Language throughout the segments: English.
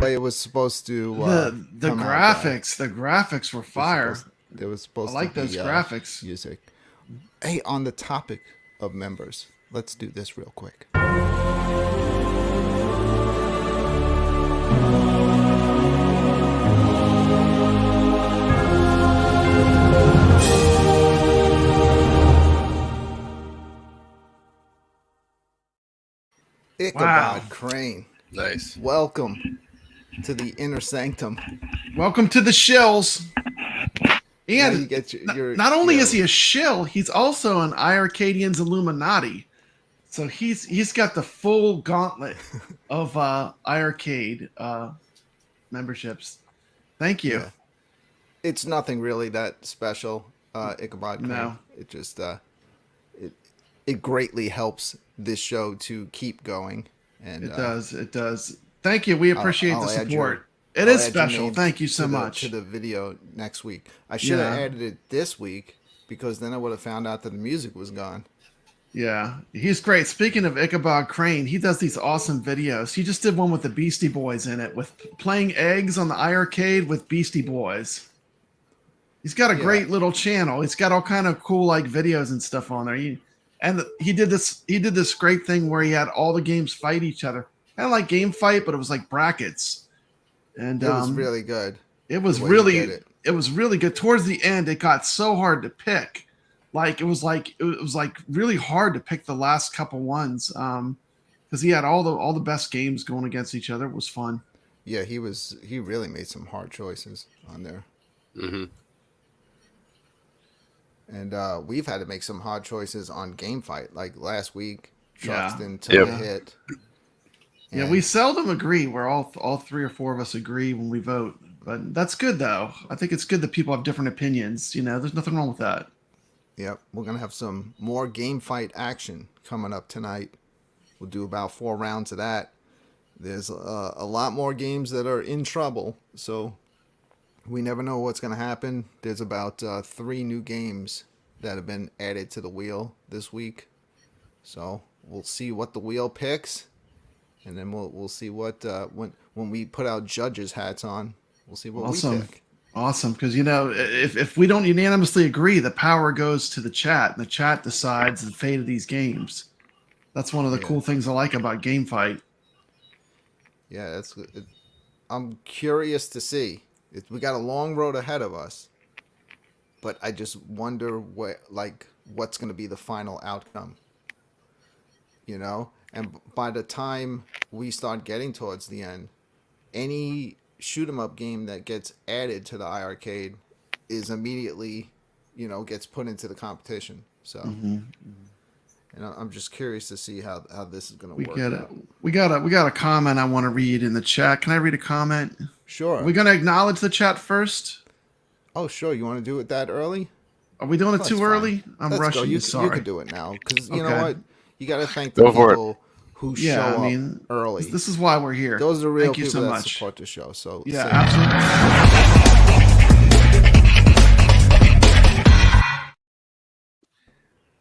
way it was supposed to the come out, graphics, the graphics were fire. There was I supposed to like be those graphics. music. Hey, on the topic of members, let's do this real quick. Ichabod Crane. Nice. Welcome to the inner sanctum. Welcome to the shills. And you get your not only is he a shill, he's also an iiRcadians Illuminati. So he's got the full gauntlet of iiRcade memberships. Thank you. Yeah. It's nothing really that special, Ichabod Crane. No. It just it greatly helps this show to keep going. And it does. Thank you. We appreciate the support. It is special. Thank you so much. To the video next week. I should have added it this week because then I would have found out that the music was gone. Yeah, he's great. Speaking of Ichabod Crane, he does these awesome videos. He just did one with the Beastie Boys in it, with playing eggs on the iiRcade with Beastie Boys. He's got a great little channel. He's got all kind of cool like videos and stuff on there. He did this great thing where he had all the games fight each other. Kind of like Game Fight, but it was like brackets. And it was really good. It was really good. Towards the end, it got so hard to pick. Like it was like really hard to pick the last couple ones. Because he had all the best games going against each other. It was fun. Yeah, he really made some hard choices on there. Mm-hmm. And we've had to make some hard choices on Game Fight. Like last week, Truxton took a hit. Yeah, we seldom agree. We're all three or four of us agree when we vote. But that's good, though. I think it's good that people have different opinions. You know, there's nothing wrong with that. Yep, we're going to have some more Game Fight action coming up tonight. We'll do about 4 rounds of that. There's a lot more games that are in trouble, so we never know what's going to happen. There's about 3 new games that have been added to the wheel this week. So we'll see what the wheel picks, and then we'll see what when we put our judges' hats on, we'll see what we pick. Awesome, because if we don't unanimously agree, the power goes to the chat, and the chat decides the fate of these games. That's one of the cool things I like about Game Fight. Yeah, I'm curious to see. We got a long road ahead of us, but I just wonder what's going to be the final outcome. You know, and by the time we start getting towards the end, any shoot 'em up game that gets added to the iiRcade is immediately, gets put into the competition. So, and I'm just curious to see how this is going to work. We got a comment I want to read in the chat. Can I read a comment? Sure. Are we going to acknowledge the chat first? Oh, sure. You want to do it that early? Are we doing it too early? I'm rushing. You sorry. You can do it now because you know what? You got to thank the people who show up early. This is why we're here. Those are the real Thank you people so that much. support the show. So yeah, absolutely.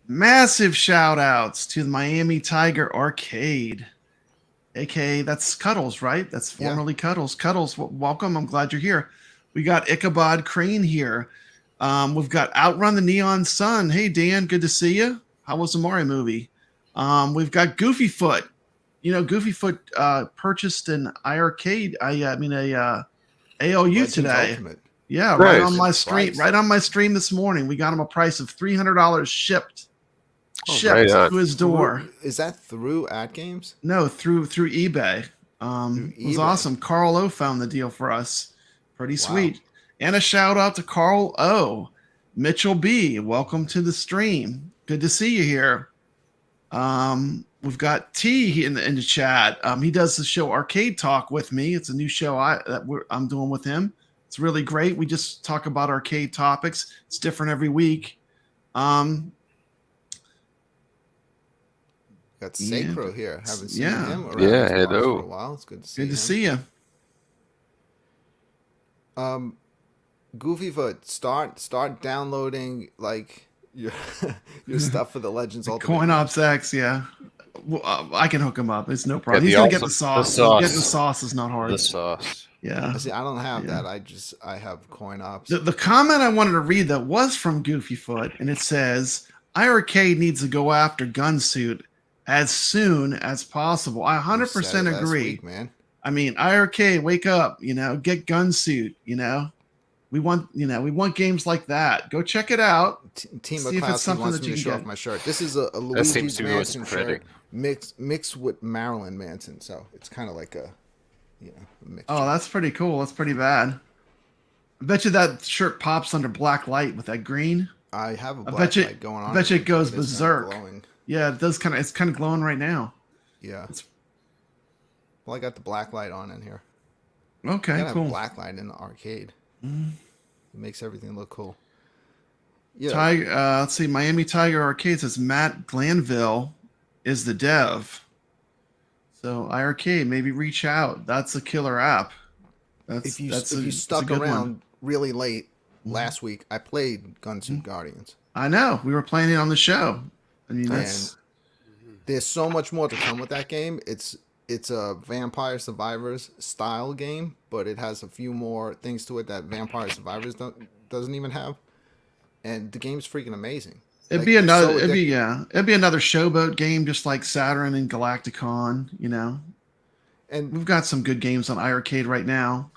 Massive shout outs to the Miami Tiger Arcade, aka that's Cuddles, right? That's formerly Cuddles. Cuddles, welcome. I'm glad you're here. We got Ichabod Crane here. We've got Outrun the Neon Sun. Hey Dan, good to see you. How was the Mario movie? We've got Goofy Foot. Goofy Foot purchased an iiRcade. A ALU Legends today. Ultimate. Yeah, right on my stream. Right on my stream this morning. We got him a price of $300 shipped to his door. Is that through AtGames? No, through eBay. It was awesome. Carl O found the deal for us. Pretty sweet. And a shout out to Carl O. Mitchell B. Welcome to the stream. Good to see you here. We've got T in the chat. He does the show Arcade Talk with me. It's a new show I'm doing with him. It's really great. We just talk about arcade topics. It's different every week. Got Sacro here. Haven't seen him around for a while. It's good to see him. Good to see you. Goofyfoot, start downloading like your stuff for the Legends Ultimate. Coin Ops X, yeah. I can hook him up. It's no Get problem. the He's gonna get the awesome- sauce. the sauce. Getting the sauce is not hard. The sauce. Yeah. See, I don't have Yeah. that. I have coin ops. The comment I wanted to read that was from Goofyfoot, and it says, iiRcade needs to go after Gunsuit as soon as possible. I 100% agree. Week, man. I mean, iiRcade, wake up, get Gunsuit, We want games like that. Go check it out. Team See if it's McCloskey something wants that me you to can show get. off my shirt. This is a That seems Luigi's to be what's Mansion pretty. shirt mixed with Marilyn Manson, so it's kind of like a mixture. Oh, that's pretty cool. That's pretty bad. I bet you that shirt pops under black light with that green. I have a black light going on. I bet you it goes but it's berserk. kinda glowing. Yeah, it does kind of. It's kind of glowing right now. Yeah. Well, I got the black light on in here. Okay, Gotta cool. have black light in the arcade. It makes everything look cool. Yeah. Let's see. Miami Tiger Arcade says Matt Glanville is the dev. So iiRcade, maybe reach out. That's a killer app. If you stuck around really late last week, I played Gunsuit Guardians. I know. We were playing it on the show. I mean, that's... There's so much more to come with that game. It's a Vampire Survivors style game, but it has a few more things to it that Vampire Survivors doesn't even have. And the game's freaking amazing. It'd be another showboat game, just like Saturn and Galacticon, And we've got some good games on iiRcade right now.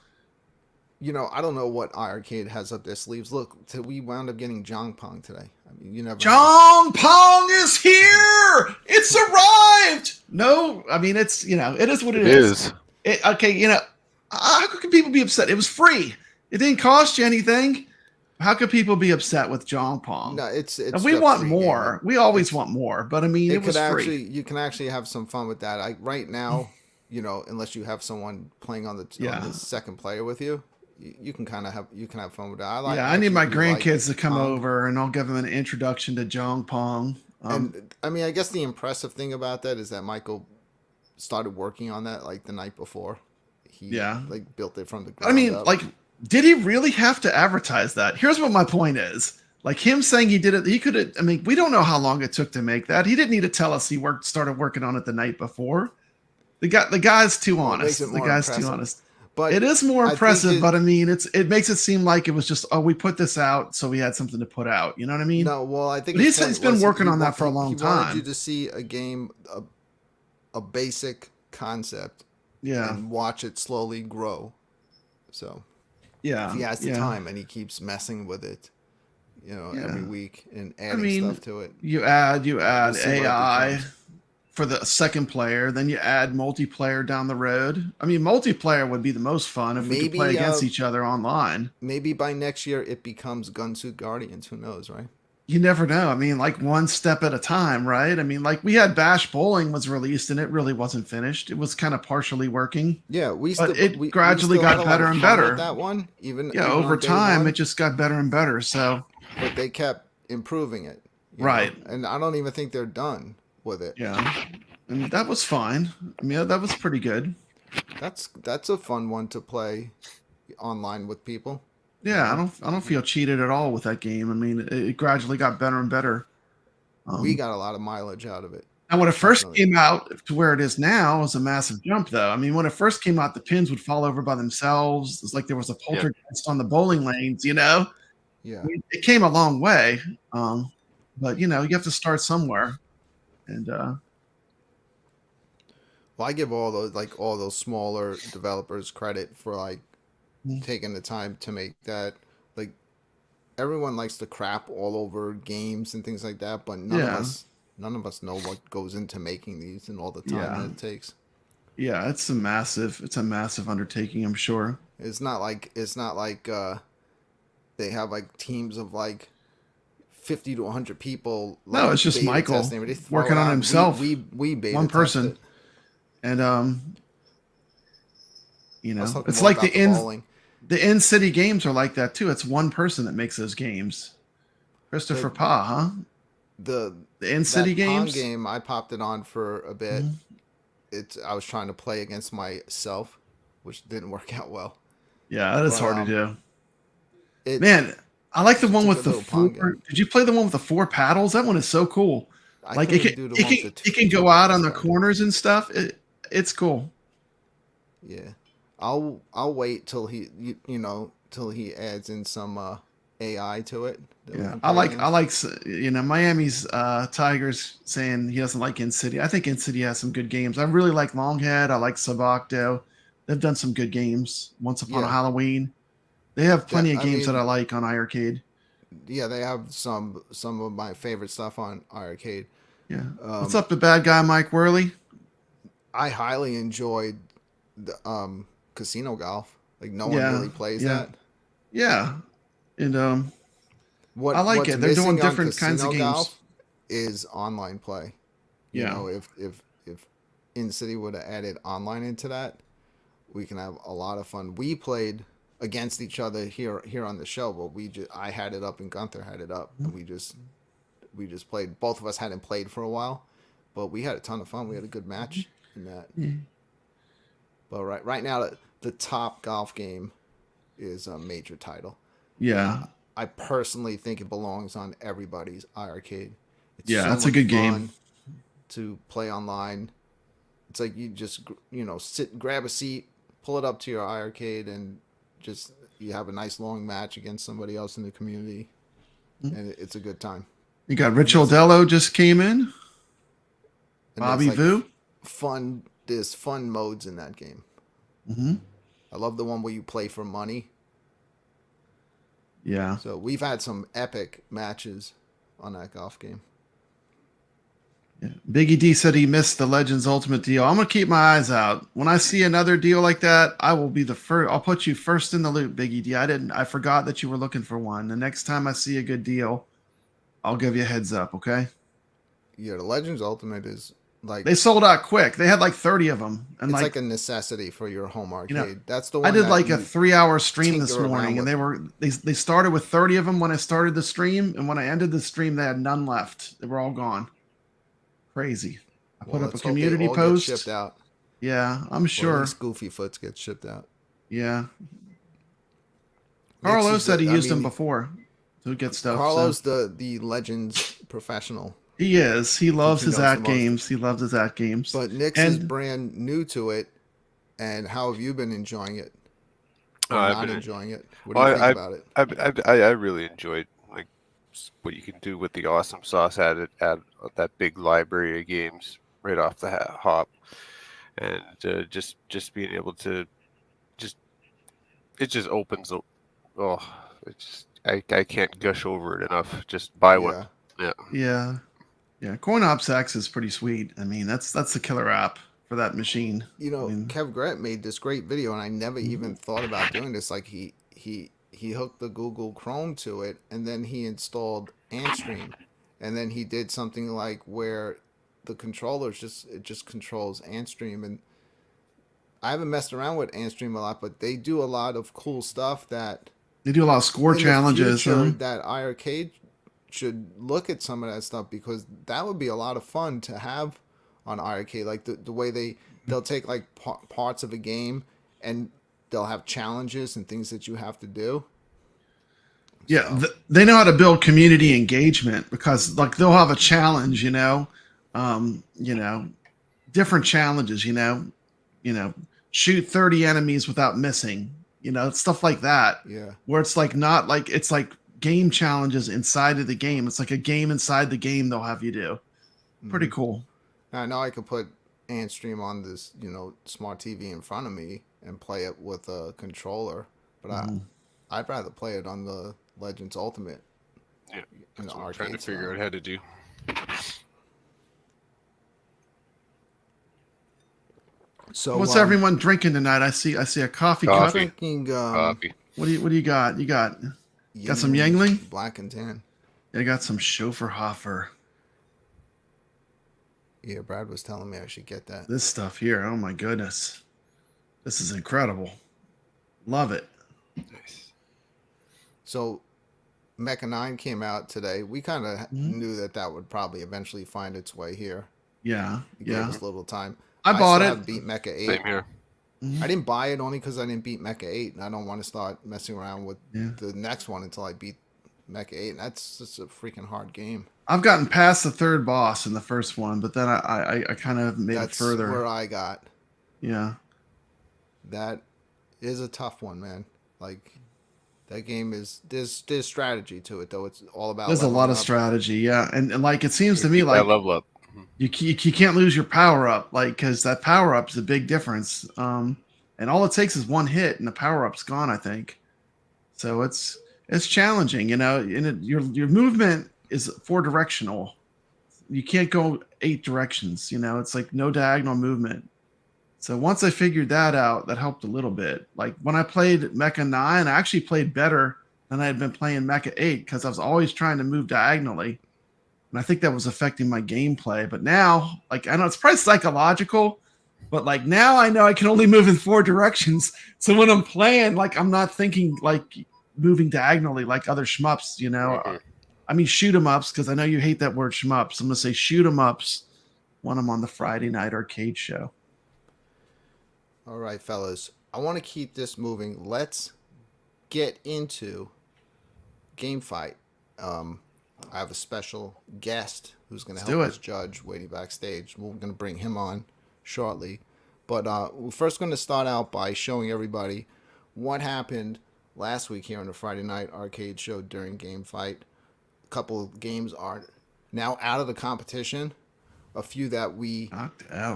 I don't know what iiRcade has up their sleeves. Look, we wound up getting Jong Pong today. I mean, you never. Jong Pong is here. It's arrived. No, I mean it is what it is. How can people be upset? It was free. It didn't cost you anything. How could people be upset with Jong Pong? No, it's. And we want more. We always want more, but I mean, it was free. You can actually have some fun with that. Right now, unless you have someone playing on the second player with you. You can have fun with that. I need my grandkids to come over, and I'll give them an introduction to Jong Pong. And I mean, I guess the impressive thing about that is that Michael started working on that like the night before. He built it from the ground up. Did he really have to advertise that? Here's what my point is. Like him saying he did it, he could have. I mean, we don't know how long it took to make that. He didn't need to tell us he started working on it the night before. The guy's too honest. The guy's too honest. But it is more impressive, but I mean, it makes it seem like it was just, we put this out, so we had something to put out. You know what I mean? No, well, I think he's been working on that for a long time. He wanted you to see a game, a basic concept, and watch it slowly grow. So, if he has the time and he keeps messing with it, every week and adding stuff to it. You add AI. For the second player, then you add multiplayer down the road. I mean, multiplayer would be the most fun if we could play against each other online. Maybe by next year it becomes Gunsuit Guardians. Who knows, right? You never know. I mean, like one step at a time, right? I mean, like we had Bash Bowling was released and it really wasn't finished. It was kind of partially working. Yeah, we gradually got better and better. That one, even over time, it just got better and better. So, but they kept improving it, right? And I don't even think they're done with it. Yeah, and that was fine. I mean, that was pretty good. That's a fun one to play online with people. Yeah, I don't feel cheated at all with that game. I mean, it gradually got better and better. We got a lot of mileage out of it. And when it first came out to where it is now, it was a massive jump, though. I mean, when it first came out, the pins would fall over by themselves. It's like there was a poltergeist on the bowling lanes, Yeah. I mean, it came a long way, but you have to start somewhere. And well, I give all those smaller developers credit for taking the time to make that. Like everyone likes to crap all over games and things like that, but none of us know what goes into making these and all the time that it takes. Yeah, it's a massive undertaking, I'm sure. It's not like they have teams of 50 to 100 people. No, it's just Michael working on himself. We beta one person, it. And it's like the in-city games are like that too. It's one person that makes those games. Christopher Pa, huh? The in-city games game, I popped it on for a bit. I was trying to play against myself, which didn't work out well. Yeah, that is hard to do. Man, I like the one with the four. Did you play the one with the 4 paddles? That one is so cool. I Like couldn't do the one with the it can two go out on the guys. corners and stuff. It's cool. Yeah, I'll wait till till he adds in some AI to it. That we Yeah, can play against. Miami's Tigers saying he doesn't like In City. I think In City has some good games. I really like Longhead. I like Sabacto. They've done some good games. Once Upon a Yeah, Halloween. They have that plenty of I games that I mean, like on iArcade. yeah, they have some of my favorite stuff on iArcade. Yeah. What's Um, up, the bad guy Mike Worley? I highly enjoyed the casino golf. Like no one Yeah, really plays yeah, that. yeah. And I like What's it. They're doing missing on different kinds of casino games. golf is online play. You Yeah. know, if In City would have added online into that, we can have a lot of fun. We played against each other here on the show, but I had it up and Gunther had it up, and we just played. Both of us hadn't played for a while, but we had a ton of fun. We had a good match in that. Yeah. But right now, the top golf game is a major title, and Yeah. I personally think it belongs on everybody's iArcade. It's Yeah, so that's a much good game. fun to play online. It's like you just sit, grab a seat, pull it up to your iArcade, and just you have a nice long match against somebody else in the community, and it's a good time. You got Rich And there's Aldello just came in. and there's Bobby like Vu. fun. There's fun modes in that game. Hmm. I love the one where you play for money. Yeah. So we've had some epic matches on that golf game. Yeah. Biggie D said he missed the Legends Ultimate deal. I'm gonna keep my eyes out. When I see another deal like that, I will be the first. I'll put you first in the loop, Biggie D. I forgot that you were looking for one. The next time I see a good deal, I'll give you a heads up. Okay. Yeah, the Legends Ultimate is like They sold out quick. They had like 30 of them, and it's like a necessity for your home you know, arcade. That's the I one did that like a you 3-hour stream this tinker around morning, and with. they started with 30 of them when I started the stream, and when I ended the stream, they had none left. They were all gone. Crazy. I Well, put up a let's hope they community all get shipped post. out, Yeah, I'm or at sure. least Goofy Foots get shipped out. Yeah. Nix Carlo is said he the. I used them mean, before to get stuff. So Carlos the Legends professional. he is. He I think loves he his knows the at most. games. He loves his at games. But Nix is And brand new to it, and how have you been enjoying it, or I've not been. enjoying it? What do you Well, think about it? I really enjoyed like what you can do with the awesome sauce add that big library of games right off the hop, and just being able to just it just opens up. Oh, I can't gush over it enough. Just buy one. Yeah, Yeah. yeah, yeah. CoinOps X is pretty sweet. I mean, that's the killer app for that machine. I mean, kevgret made this great video, and I never mhm. even thought about doing this. Like he hooked the Google Chrome to it, and then he installed AntStream, and then he did something like where the controllers just controls AntStream. And I haven't messed around with AntStream a lot, but they do a lot of cool stuff that They do a lot of score in the challenges. future Huh? that iiRcade should look at some of that stuff, because that would be a lot of fun to have on iiRcade. Like the way they'll take like parts of a game, and they'll have challenges and things that you have to do. Yeah, So they know how to build community engagement because like they'll have a challenge, you know, different challenges, you know, shoot 30 enemies without missing, stuff like that. yeah, Where it's like not like it's like game challenges inside of the game. It's like a game inside the game they'll have you do. Pretty hmm cool. I know I could put AntStream on this smart TV in front of me and play it with a controller, but Hmm. I'd rather play it on the Legends Ultimate Yeah. in the That's what I'm trying to arcade figure style. out how to do. So What's everyone drinking tonight? I see a coffee I'm cup. Coffee. drinking Copy. What do you got? You got some Yuengling Yuengling? Black and Tan. I got some Schofferhofer. Yeah, Brad was telling me I should get that. This stuff here, oh my goodness. This is incredible. Love it. Nice. So Mecha 9 came out today. We kind of Mhm. knew that would probably eventually find its way here. Yeah, It gave yeah. us a little time. I bought still it. haven't beat Mecha 8. Same here. Mhm. I didn't buy it only because I didn't beat Mecha 8, and I don't want to start messing around with Yeah. the next one until I beat Mecha 8. And that's just a freaking hard game. I've gotten past the third boss in the first one, but then I kind of made That's it further. where I got. Yeah. That is a tough one, man. Like, that game is there's strategy to it though. It's all about. There's a lot of up. strategy, yeah, and like it seems to me Keep like that level up. you can't lose your power up, like because that power up is a big difference. And all it takes is one hit, and the power up's gone. I think. So it's challenging, you know. And your movement is 4 directional. You can't go 8 directions. You know, it's like no diagonal movement. So once I figured that out, that helped a little bit. Like when I played Mecha 9, I actually played better than I had been playing Mecha 8 because I was always trying to move diagonally. And I think that was affecting my gameplay. But now, like, I know it's probably psychological, but like now I know I can only move in 4 directions. So when I'm playing, like, I'm not thinking like moving diagonally like other shmups, you know. Mhm. I mean, shoot 'em ups, because I know you hate that word shmups. I'm going to say shoot 'em ups when I'm on the Friday night arcade show. All right, fellas. I want to keep this moving. Let's get into Game Fight. I have a special guest who's going to help us judge waiting backstage. We're going to bring him on shortly. But we're first going to start out by showing everybody what happened last week here on the Friday night arcade show during Game Fight. A couple of games are now out of the competition. A few that we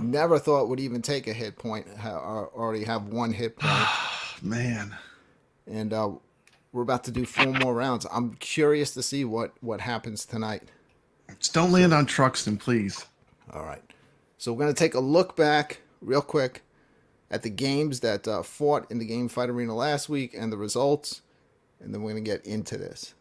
never thought would even take a hit point already have 1 hit point. Man. And we're about to do 4 more rounds. I'm curious to see what happens tonight. Just don't land on Truxton, please. All right. So we're going to take a look back real quick at the games that fought in the Game Fight Arena last week and the results. And then we're going to get into this.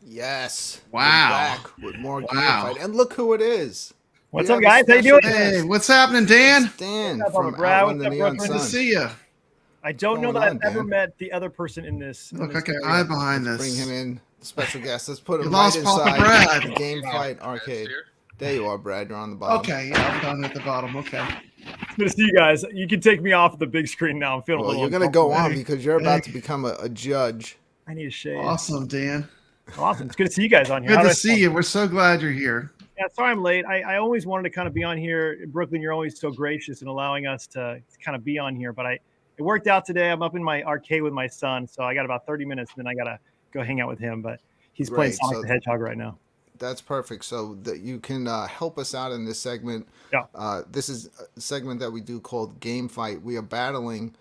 Yes. Wow. We're back with more Game Fight. And look who it is. What's up, guys? How you doing? Hey, what's happening, Dan? Dan What's up, from Brad? Outrun the What's up, Neon Brad? Good to Sun. see you. I don't know What's that going I've ever on, Dan? met the other person in this. Look, in I this can area. hide behind this. Bring him in. Special guest. Let's put him You right lost Papa inside Brad. the Game Fight arcade. There you are, Brad. You're on the bottom. Okay, yeah, I'm down at the bottom. Okay. It's good to see you guys. You can take me off the big screen now. I'm feeling a Well, little you're going to go uncomfortable. on because you're about to become a judge. I need a shave. Awesome, Dan. Awesome. It's good to see you guys on here. Good How do to I see sound? you. We're so glad you're here. Yeah, sorry I'm late. I always wanted to kind of be on here. Brooklyn, you're always so gracious in allowing us to kind of be on here. But it worked out today. I'm up in my arcade with my son, so I got about 30 minutes, and then I got to go hang out with him. But he's playing Great. Sonic So the Hedgehog right now. That's perfect. So that you can help us out in this segment. Yeah. This is a segment that we do called Game Fight. We are battling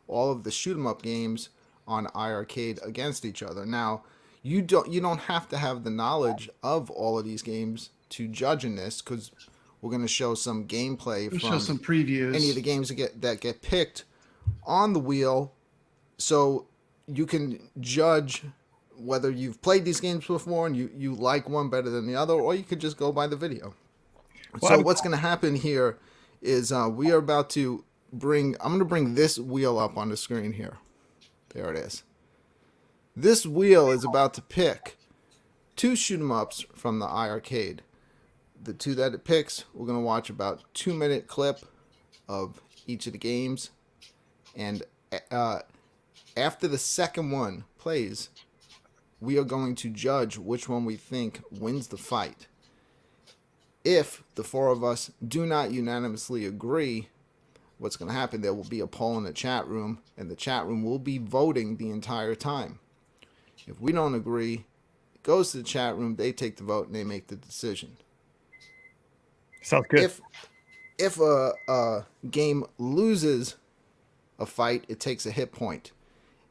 all of the shoot 'em up games on iiRcade against each other. Now, you don't have to have the knowledge of all of these games to judge in this, because we're going to show some gameplay We'll from show some previews. any of the games that get picked on the wheel, so you can judge whether you've played these games before and you like one better than the other, or you could just go by the video. Well, So what's going to happen here is we are about to I'm going to bring this wheel up on the screen here. There it is. This wheel is about to pick 2 shoot 'em ups from the iiRcade. The 2 that it picks, we're going to watch about 2-minute clip of each of the games, and after the second one plays, we are going to judge which one we think wins the fight. If the 4 of us do not unanimously agree, what's going to happen, there will be a poll in the chat room, and the chat room will be voting the entire time. If we don't agree, it goes to the chat room, they take the vote, and they make the decision. Sounds good. If a game loses a fight, it takes a hit point.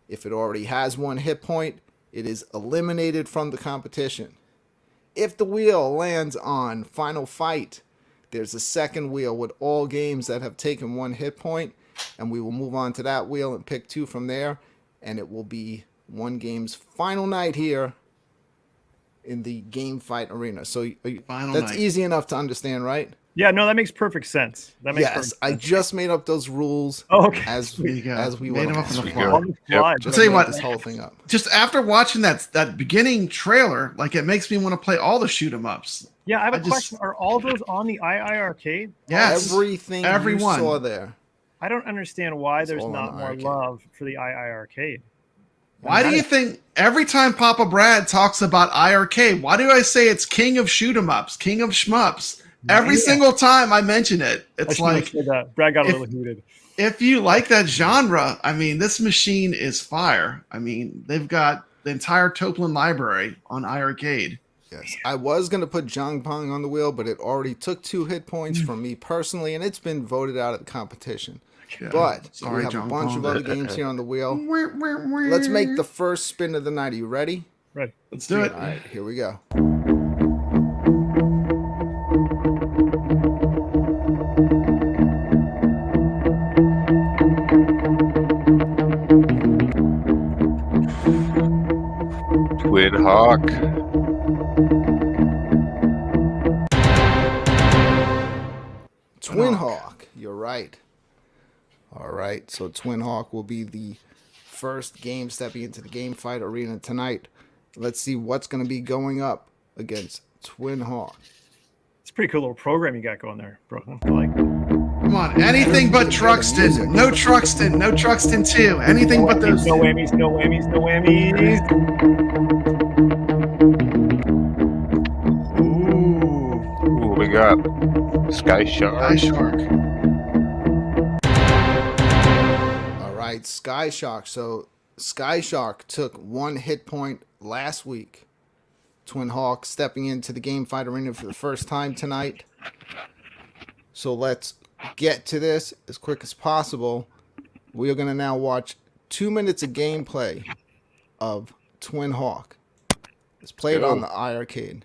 If it already has 1 hit point, it is eliminated from the competition. If the wheel lands on final fight, there's a second wheel with all games that have taken 1 hit point, and we will move on to that wheel and pick 2 from there, and it will be one game's final night here in the Game Fight arena. So that's easy enough to understand, right? Yeah, no, that makes perfect sense. That makes yes, I just made up those rules as we made them up on the fly. Yep. I'll tell you what, this whole thing up. Just after watching that beginning trailer, like, it makes me want to play all the shoot 'em ups. Yeah, I have a question. Are all those on the iiRcade? Yes, everything you saw there. I don't understand why there's not more love for the iiRcade. Why do you think every time Papa Brad talks about iiRcade, why do I say it's king of shoot 'em ups, king of shmups? Every single time I mention it, it's like Brad got a little heated. If you like that genre, I mean, this machine is fire. I mean, they've got the entire TOAPLAN library on iiRcade. Yes, I was going to put Jong Pong on the wheel, but it already took 2 hit points from me personally, and it's been voted out of the competition. Yeah, but we have a bunch of other games here on the wheel. Let's make the first spin of the night. Are you ready? Ready. Let's do it. All right, here we go. Twin Hawk. Twin Hawk. You're right. All right, so Twin Hawk will be the first game stepping into the Game Fight arena tonight. Let's see what's going to be going up against Twin Hawk. It's a pretty cool little program you got going there, Brooklyn. Like, come on, anything but Truxton. No Truxton. No Truxton 2. Anything but those. No whammies, no whammies, no whammies. Ooh, we got Sky Shark. Sky Shark. All right, Sky Shark. So Sky Shark took 1 hit point last week. Twin Hawk stepping into the Game Fight arena for the first time tonight. So let's get to this as quick as possible. We are going to now watch 2 minutes of gameplay of Twin Hawk. It's played on the iiRcade.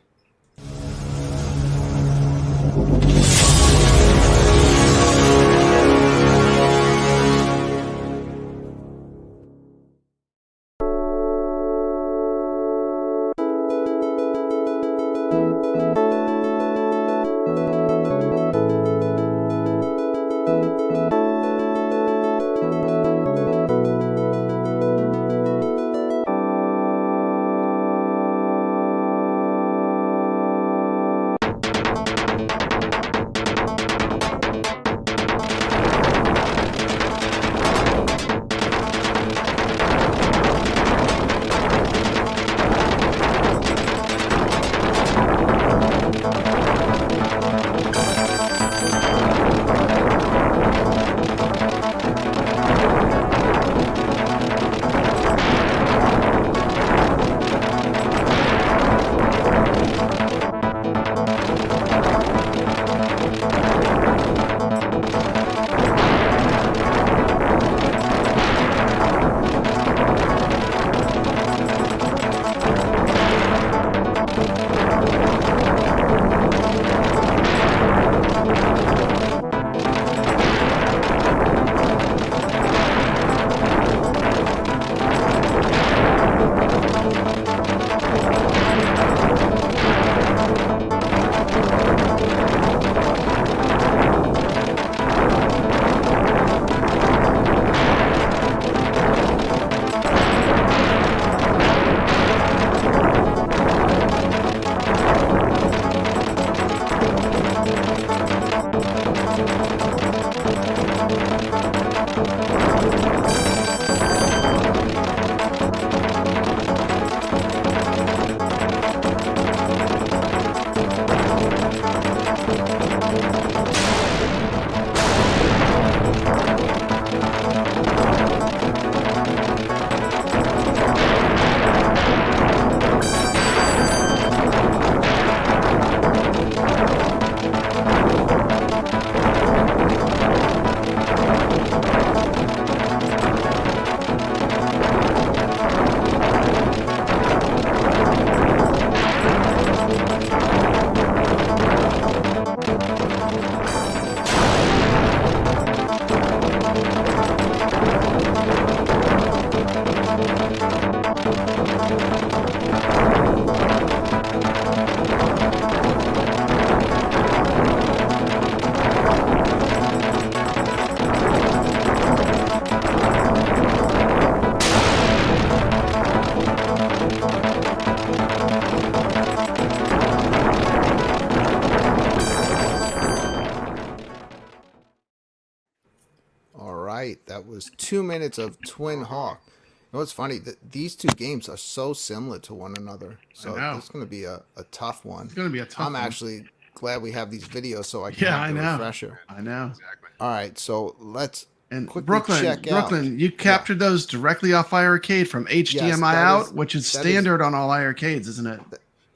That was 2 minutes of Twin Hawk. You know what's funny? These two games are so similar to one another. So it's going to be a tough one. It's going to be a tough one. I'm actually glad we have these videos so I can Yeah, have I the know. refresher. I know. Exactly. All right, so let's And quickly check out. Brooklyn, you captured those directly off iiRcade from HDMI that out, is- which is that standard on all iiRcades, isn't it?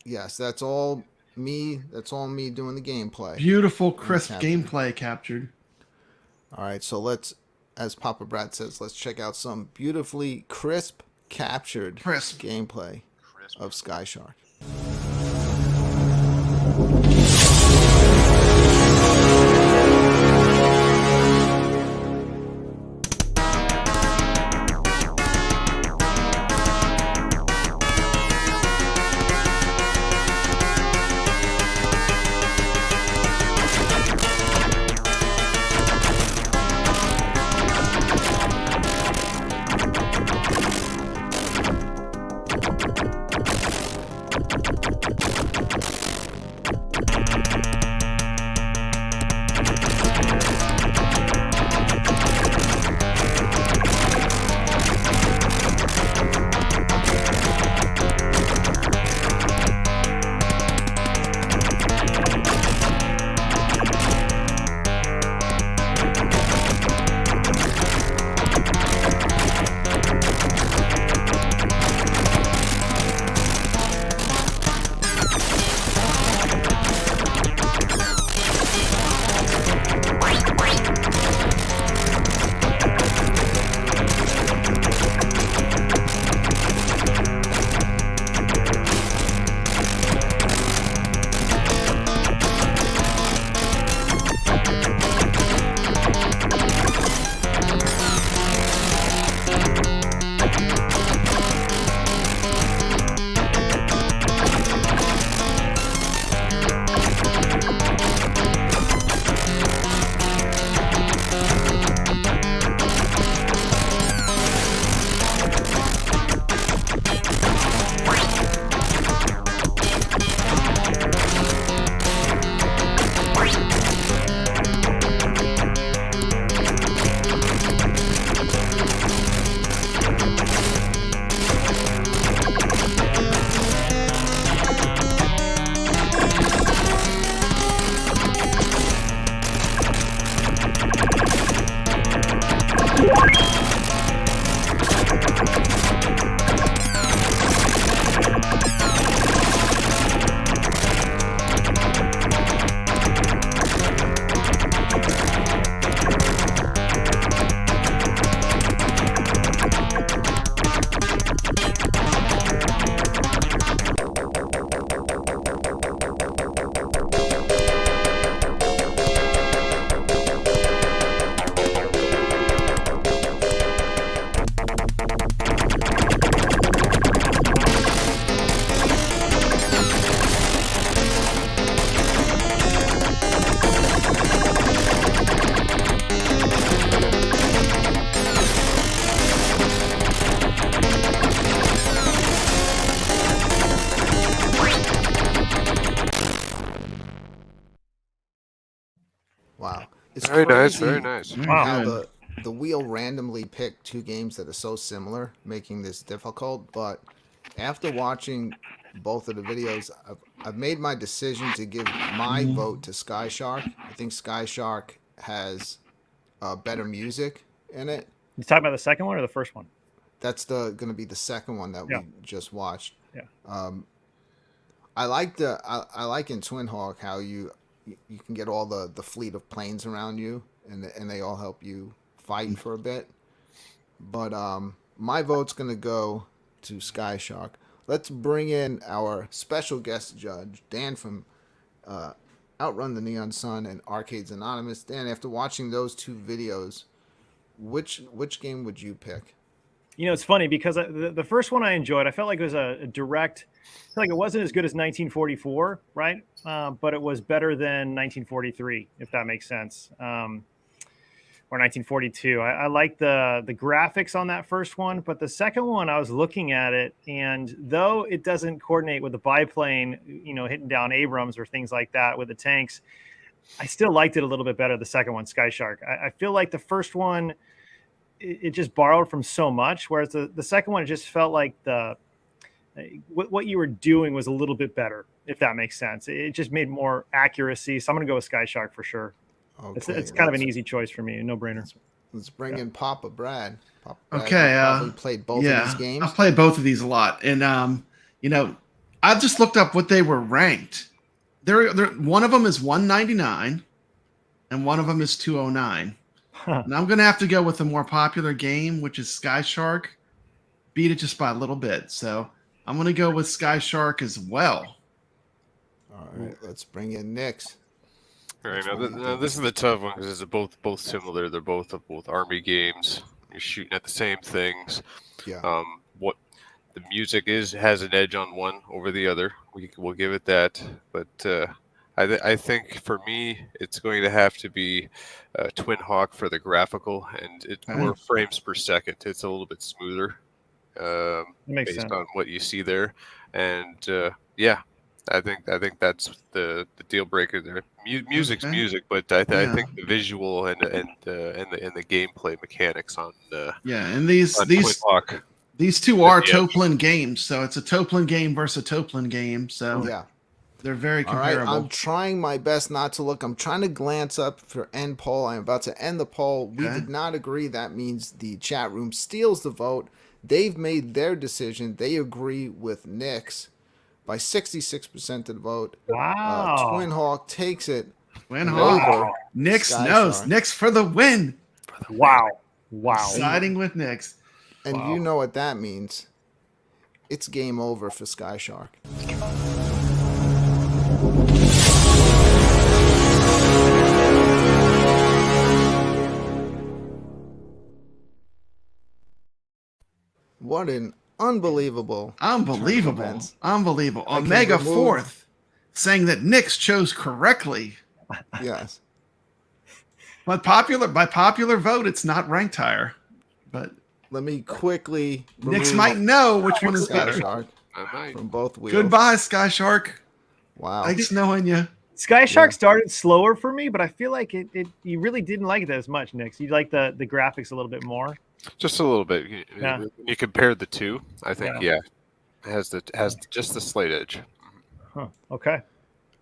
Yes, that's all me. That's all me doing the gameplay. Beautiful, crisp captured. gameplay captured. All right, so let's, as Papa Brad says, let's check out some beautifully crisp captured gameplay of Sky Shark. Wow. It's Very nice, crazy very nice. how Good. the wheel randomly picked two games that are so similar, making this difficult. But after watching both of the videos, I've made my decision to give my vote to Sky Shark. I think Sky Shark has better music in it. You talking about the second one or the first one? That's going to be the second one that Yeah. we just watched. Yeah. I like in Twin Hawk how you can get all the fleet of planes around you, and they all help you fight for a bit. But my vote's gonna go to Sky Shark. Let's bring in our special guest judge, Dan from Outrun the Neon Sun and Arcades Anonymous. Dan, after watching those two videos, which game would you pick? You know, it's funny because the first one I enjoyed. I felt like it was a direct. I feel like it wasn't as good as 1944, right? But it was better than 1943, if that makes sense, or 1942. I like the graphics on that first one, but the second one, I was looking at it, and though it doesn't coordinate with the biplane, you know, hitting down Abrams or things like that with the tanks, I still liked it a little bit better. The second one, Sky Shark. I feel like the first one it just borrowed from so much. Whereas the second one, it just felt like what you were doing was a little bit better, if that makes sense. It just made more accuracy. So I'm going to go with Sky Shark for sure. Okay, It's kind of an easy choice for me, no brainer. Let's bring in Papa Brad. Papa Brad, Okay, you probably played both of these games. I've played both of these a lot, and I just looked up what they were ranked. They're one of them is 199, and one of them is 209. And I'm going to have to go with the more popular game, which is Sky Shark. Beat it just by a little bit, so I'm going to go with Sky Shark as well. All right, let's bring in Nix. All right, now this is the tough one because it's both similar. They're both army games. You're shooting at the same things. Yeah. What the music has an edge on one over the other. We'll give it that. But I think for me, it's going to have to be Twin Hawk for the graphical, and it's more frames per second. It's a little bit smoother Makes based sense. on what you see there. And yeah, I think that's the deal breaker there. Music's music, but I think the visual and the gameplay mechanics on and these two are TOAPLAN games, so it's a TOAPLAN game versus a TOAPLAN game. So yeah, they're very comparable. All right, I'm trying my best not to look. I'm trying to glance up for end poll. I'm about to end the poll. We did not agree. That means the chat room steals the vote. They've made their decision. They agree with Nix by 66% of the vote. Wow. Twin Hawk takes it. Twin Hawk. Nix knows. Nix for the win. Wow. Siding with Nix. And you know what that means. It's game over for Sky Shark. What an unbelievable. Omega Fourth saying that Nix chose correctly. Yes. But by popular vote, it's not ranked higher. But let me quickly. Nix might know which one is Sky better. Shark from both wheels. Goodbye, Sky Shark. Wow. Thanks knowing you. Sky Shark started slower for me, but I feel like you really didn't like it as much, Nix. You like the graphics a little bit more. Just a little bit. Yeah. When you compare the two, I think it has just the slight edge. Huh. Okay.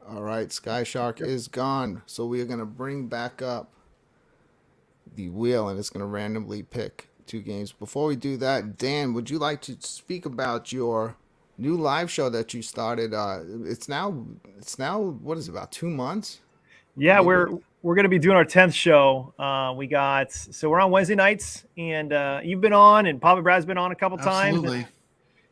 All right, Sky Shark is gone. So we are going to bring back up the wheel, and it's going to randomly pick two games. Before we do that, Dan, would you like to speak about your new live show that you started? It's now what is it, about 2 months? Yeah, maybe. We're going to be doing our 10th show. We're on Wednesday nights, and you've been on, and Papa Brad's been on a couple times.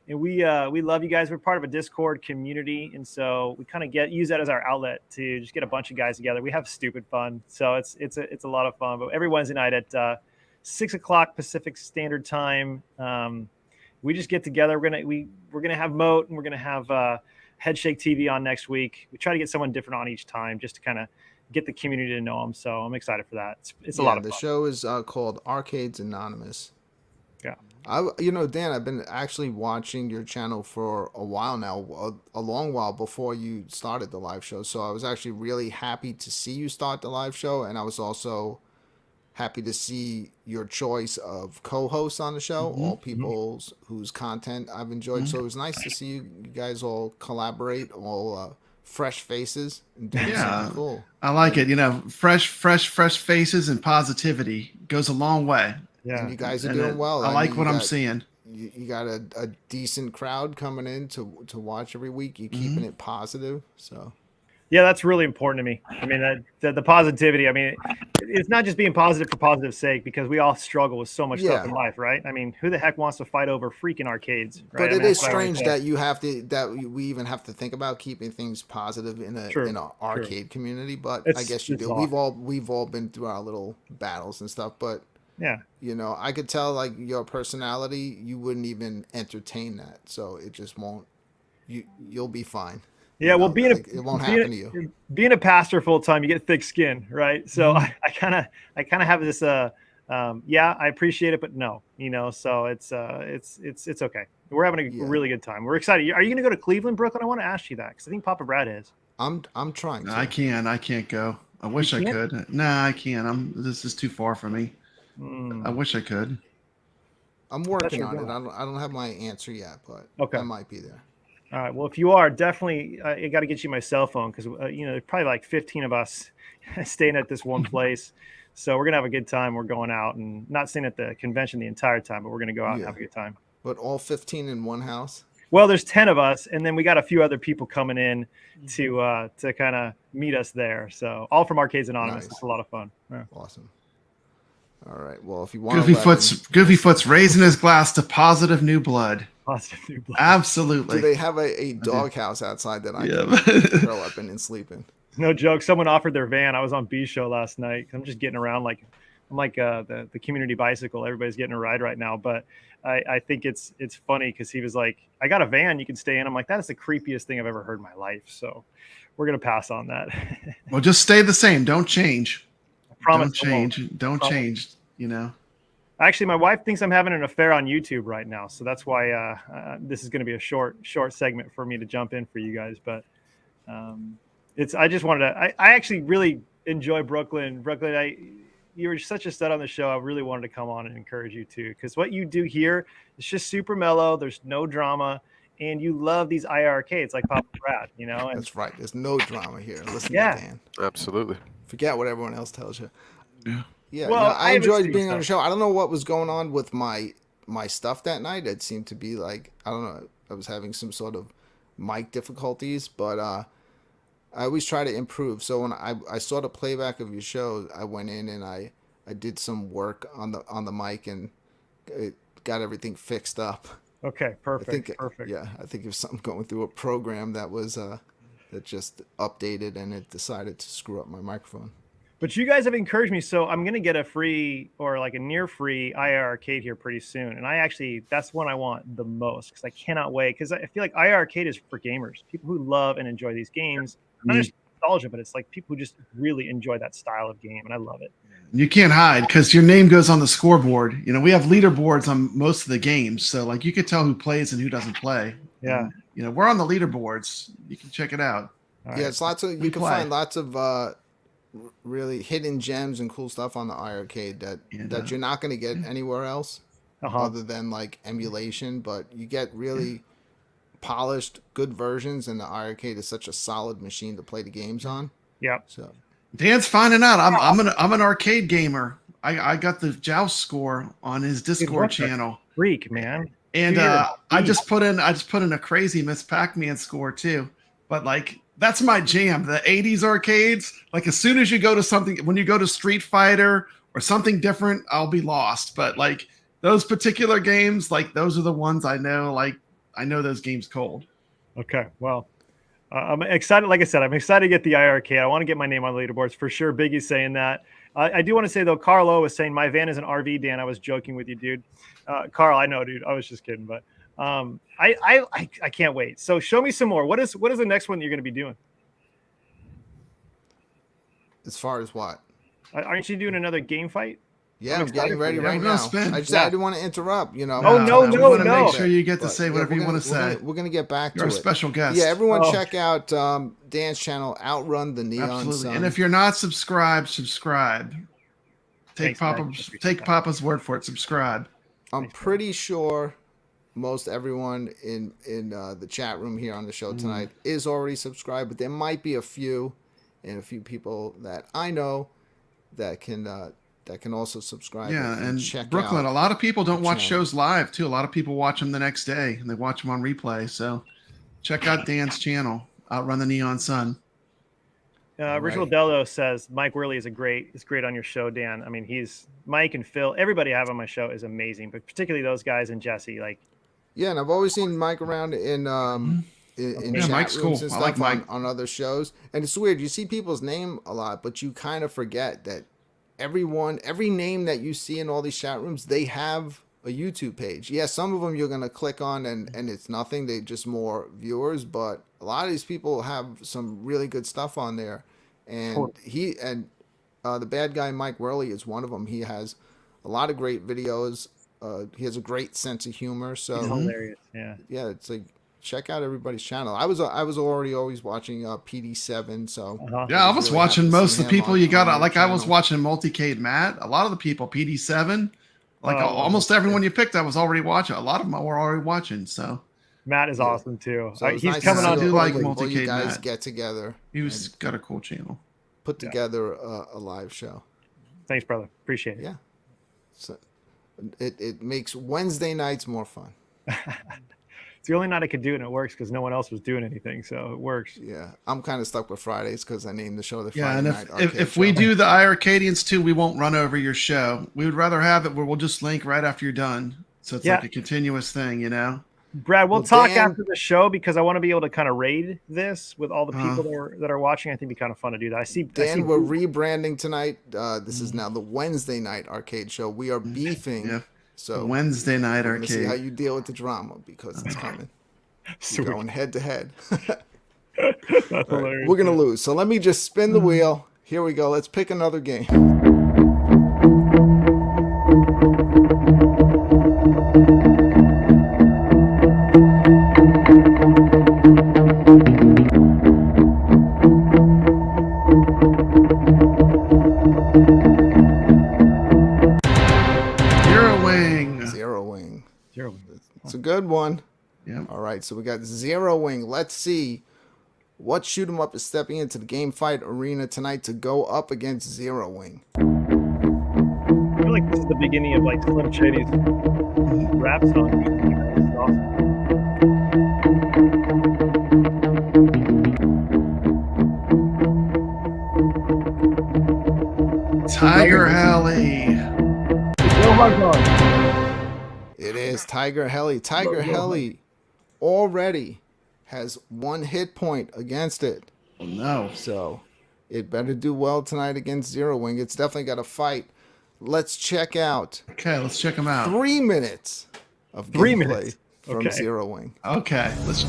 And we love you guys. We're part of a Discord community, and so we kind of use that as our outlet to just get a bunch of guys together. We have stupid fun, so it's a lot of fun. But every Wednesday night at 6 o'clock Pacific Standard Time, we just get together. We're gonna have Moat, and we're gonna have Headshake TV on next week. We try to get someone different on each time, just to kind of get the community to know them. So I'm excited for that. It's a lot of fun. The show is called Arcades Anonymous. Yeah. Dan, I've been actually watching your channel for a while now, a long while before you started the live show. So I was actually really happy to see you start the live show, and I was also happy to see your choice of co-hosts on the show, all people whose content I've enjoyed. So it was nice to see you guys all collaborate, all fresh faces, and doing something cool. I like it. Fresh faces and positivity goes a long way. Yeah, and you guys are doing well. I like what I'm seeing. You got a decent crowd coming in to watch every week. You're keeping it positive, so. Yeah, that's really important to me. I mean, the positivity. I mean, it's not just being positive for positive sake, because we all struggle with so much stuff in life, right? I mean, who the heck wants to fight over freaking arcades? Right? But it is strange that we even have to think about keeping things positive in an arcade community. But I guess you do. Awesome. We've all been through our little battles and stuff. But yeah, I could tell like your personality, you wouldn't even entertain that. So it just won't. You'll be fine. Yeah, well, it won't happen to you. Being a pastor full time, you get thick skin, right? So I kind of have this. I appreciate it, but no, So it's okay. We're having a really good time. We're excited. Are you going to go to Cleveland, Brooklyn? I want to ask you that because I think Papa Brad is. I'm trying. I can't go. I wish I could. Nah, I can't. This is too far for me. I wish I could. I'm working your on it. goal. I don't have my answer yet, but Okay. I might be there. All right. Well, if you are, definitely, I got to get you my cell phone because there's probably like 15 of us staying at this one place. So we're gonna have a good time. We're going out and not staying at the convention the entire time, but we're gonna go out and have a good time. But all 15 in one house? Well, there's 10 of us, and then we got a few other people coming in to kind of meet us there. So all from Arcades Anonymous. Nice. It's a lot of fun. Yeah. Awesome. All right. Well, if you want Goofyfoot's raising his glass to positive new blood. Positive new blood. Absolutely. Do they have a doghouse outside that I can curl up in and sleep in? No joke. Someone offered their van. I was on B Show last night. I'm just getting around like I'm like the community bicycle. Everybody's getting a ride right now. But I think it's funny because he was like, I got a van you can stay in. I'm like, that is the creepiest thing I've ever heard in my life. So we're gonna pass on that. Well, just stay the same. Don't change. I promise. Don't change. Don't change. You know. Actually, my wife thinks I'm having an affair on YouTube right now, so that's why this is going to be a short segment for me to jump in for you guys. But I just wanted to. I actually really enjoy Brooklyn. You were such a stud on the show. I really wanted to come on and encourage you too, because what you do here is just super mellow. There's no drama, and you love these iiRcades like papabrad. You know, and that's right. There's no drama here. Listen to Dan. Absolutely. Forget what everyone else tells you. Yeah. Yeah, well, I enjoyed being on the show. I don't know what was going on with my stuff that night. It seemed to be like, I don't know, I was having some sort of mic difficulties, but I always try to improve. So when I saw the playback of your show, I went in and I did some work on the mic and it got everything fixed up. Okay, perfect. Perfect. Yeah, I think it was something going through a program that was that just updated and it decided to screw up my microphone. But you guys have encouraged me, so I'm going to get a free or like a near free iiRcade here pretty soon. And that's one I want the most because I cannot wait, because I feel like iiRcade is for gamers, people who love and enjoy these games. Not just nostalgia, but it's like people who just really enjoy that style of game, and I love it. You can't hide because your name goes on the scoreboard. You know, we have leaderboards on most of the games, so like you could tell who plays and who doesn't play. Yeah. And, you know, we're on the leaderboards. You can check it out. Yeah, it's lots of, you can find lots of really hidden gems and cool stuff on the iiRcade that you're not going to get anywhere else other than like emulation, but you get really polished good versions, and the iiRcade is such a solid machine to play the games on. Yeah. So Dan's finding out I'm an arcade gamer. I got the Joust score on his Discord channel. Freak, man. And I just put in a crazy Miss Pac-Man score too. But like that's my jam. The 80s arcades, like as soon as you go to something, when you go to Street Fighter or something different, I'll be lost. But like those particular games, like those are the ones I know, like I know those games cold. Okay. Well, I'm excited. Like I said, I'm excited to get the iiRcade. I want to get my name on the leaderboards for sure. Biggie's saying that. I do want to say though, Carlo was saying my van is an RV, Dan. I was joking with you, dude. Carl, I know, dude. I was just kidding, but I can't wait. So show me some more. What is the next one that you're going to be doing? as far as what? Aren't you doing another game fight? Yeah, I'm getting ready right now. I didn't want to interrupt, you know. No. Make sure you get to say whatever you want to say. We're going to get back to it. You're a special guest. Yeah, everyone check out Dan's channel, Outrun the Neon Sun. And if you're not subscribed, subscribe. Take Papa's word for it. Subscribe. I'm pretty sure most everyone in the chat room here on the show tonight is already subscribed, but there might be a few people that I know that can also subscribe. Yeah, and check Brooklyn, out a lot of people don't watch channel. shows live too. A lot of people watch them the next day and they watch them on replay. So check out Dan's channel, Outrun the Neon Sun. Ritual Dello says Mike Worley is great on your show, Dan. I mean, Mike and Phil, everybody I have on my show is amazing, but particularly those guys and Jesse. Like, yeah, and I've always seen Mike around in chat Mike's rooms cool. and I like stuff Mike. on other shows. And it's weird. You see people's name a lot, but you kind of forget that every name that you see in all these chat rooms, they have a YouTube page. Yeah, some of them you're going to click on and it's nothing. They just more viewers, but a lot of these people have some really good stuff on there. And the bad guy Mike Worley is one of them. He has a lot of great videos. He has a great sense of humor. So he's hilarious. Yeah, it's like check out everybody's channel. I was already always watching PD7, so yeah, I was really watching happy to most see of the him people you got. on your Like I was channel. watching Multicade Matt. A lot of the people PD7, like almost everyone you picked, I was already watching. A lot of them were already watching. So Matt is awesome too. So it's He's nice coming to on. see I do all like you Multicade guys Matt. get together. He was got a cool channel. Put together a live show. Thanks, brother. Appreciate it. Yeah. So it makes Wednesday nights more fun. It's the only night I could do it, and it works because no one else was doing anything, so it works. Yeah, I'm kind of stuck with Fridays because I named the show the Yeah, Friday and Night Arcade if Show. we do the iiRcadians too, we won't run over your show. We would rather have it where we'll just link right after you're done. So it's like a continuous thing, you know? Brad, we'll Well, talk Dan- after the show because I want to be able to kind of raid this with all the people that are watching. I think it'd be kind of fun to do that. I see we're rebranding tonight. This is now the Wednesday Night Arcade Show. We are beefing. Yeah. So Wednesday night we're gonna see how arcade. you deal with the drama because it's coming. Sweet. We're going head to head. That's All right, hilarious. we're gonna lose. So let me just spin the wheel. Here we go. Let's pick another game. Zero Wing. Zero Wing. Zero. It's a good one. Yeah. All right, so we got Zero Wing. Let's see what shoot 'em up is stepping into the game fight arena tonight to go up against Zero Wing. I feel like this is the beginning of like Slim Shady's rap song. It's awesome. Tiger Alley. It is Tiger Heli. Tiger Heli already has 1 hit point against it. Oh no. So it better do well tonight against Zero Wing. It's definitely got a fight. Let's check out Okay, let's check them out. 3 minutes of 3 gameplay minutes. from Okay. Zero Wing. Okay, let's.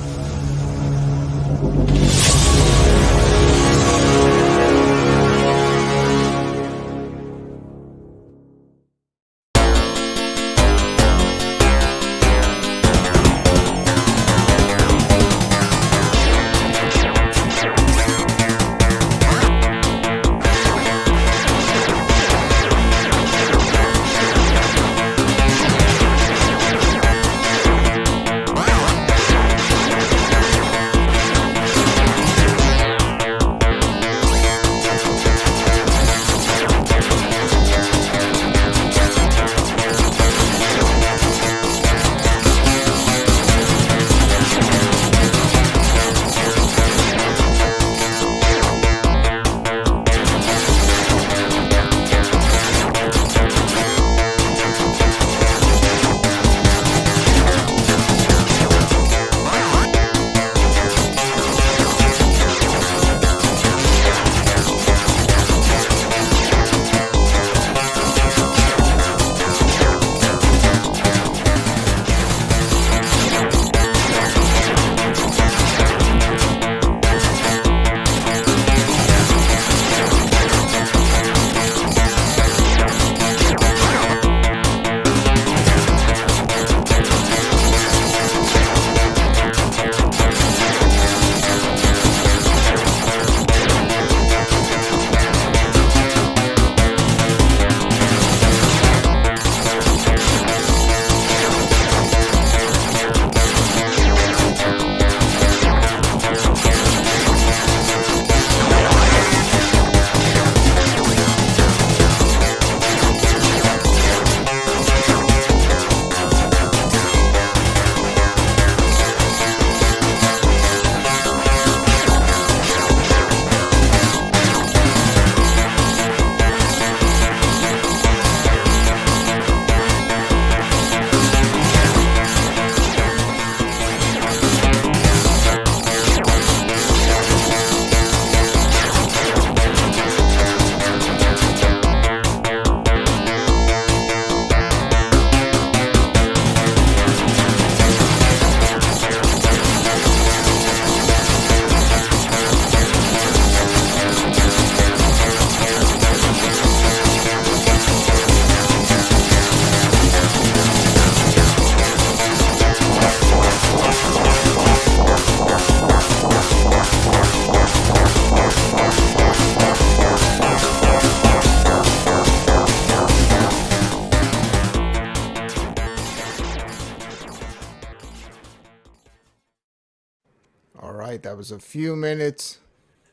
that was a few minutes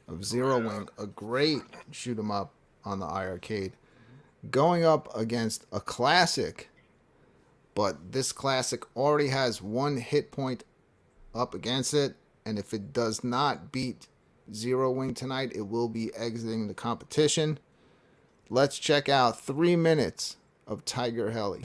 of Zero Wing, a great shoot 'em up on the iiRcade, going up against a classic, but this classic already has one hit point up against it, and if it does not beat Zero Wing tonight, it will be exiting the competition. Let's check out 3 minutes of Tiger Heli.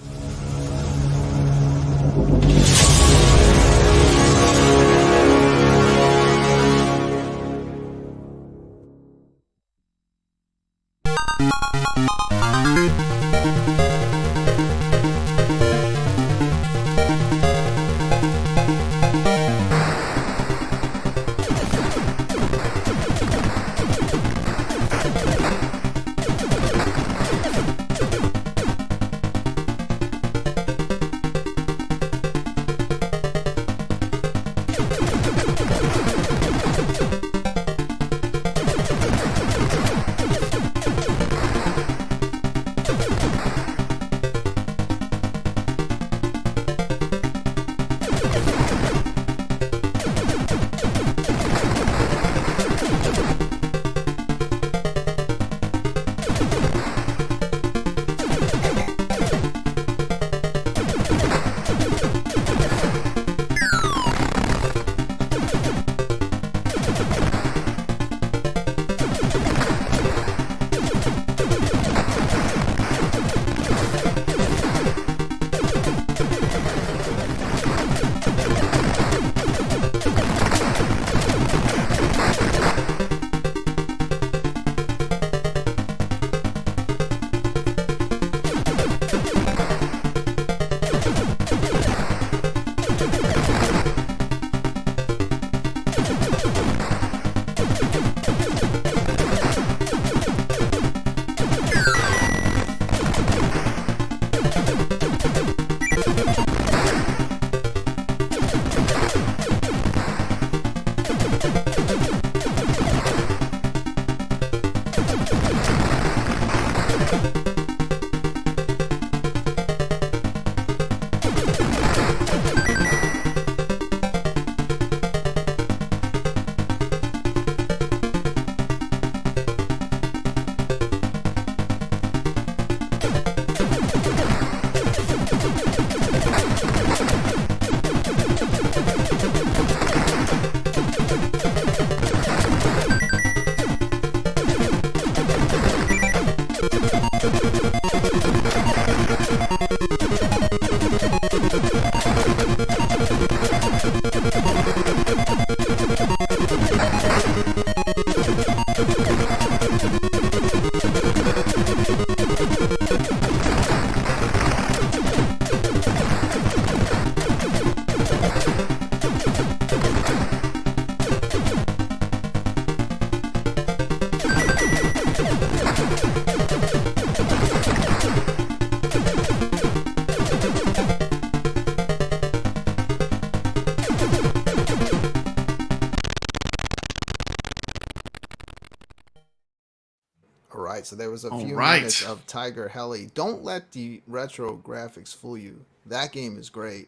So there was a few minutes of Tiger Heli. Don't let the retro graphics fool you. That game is great.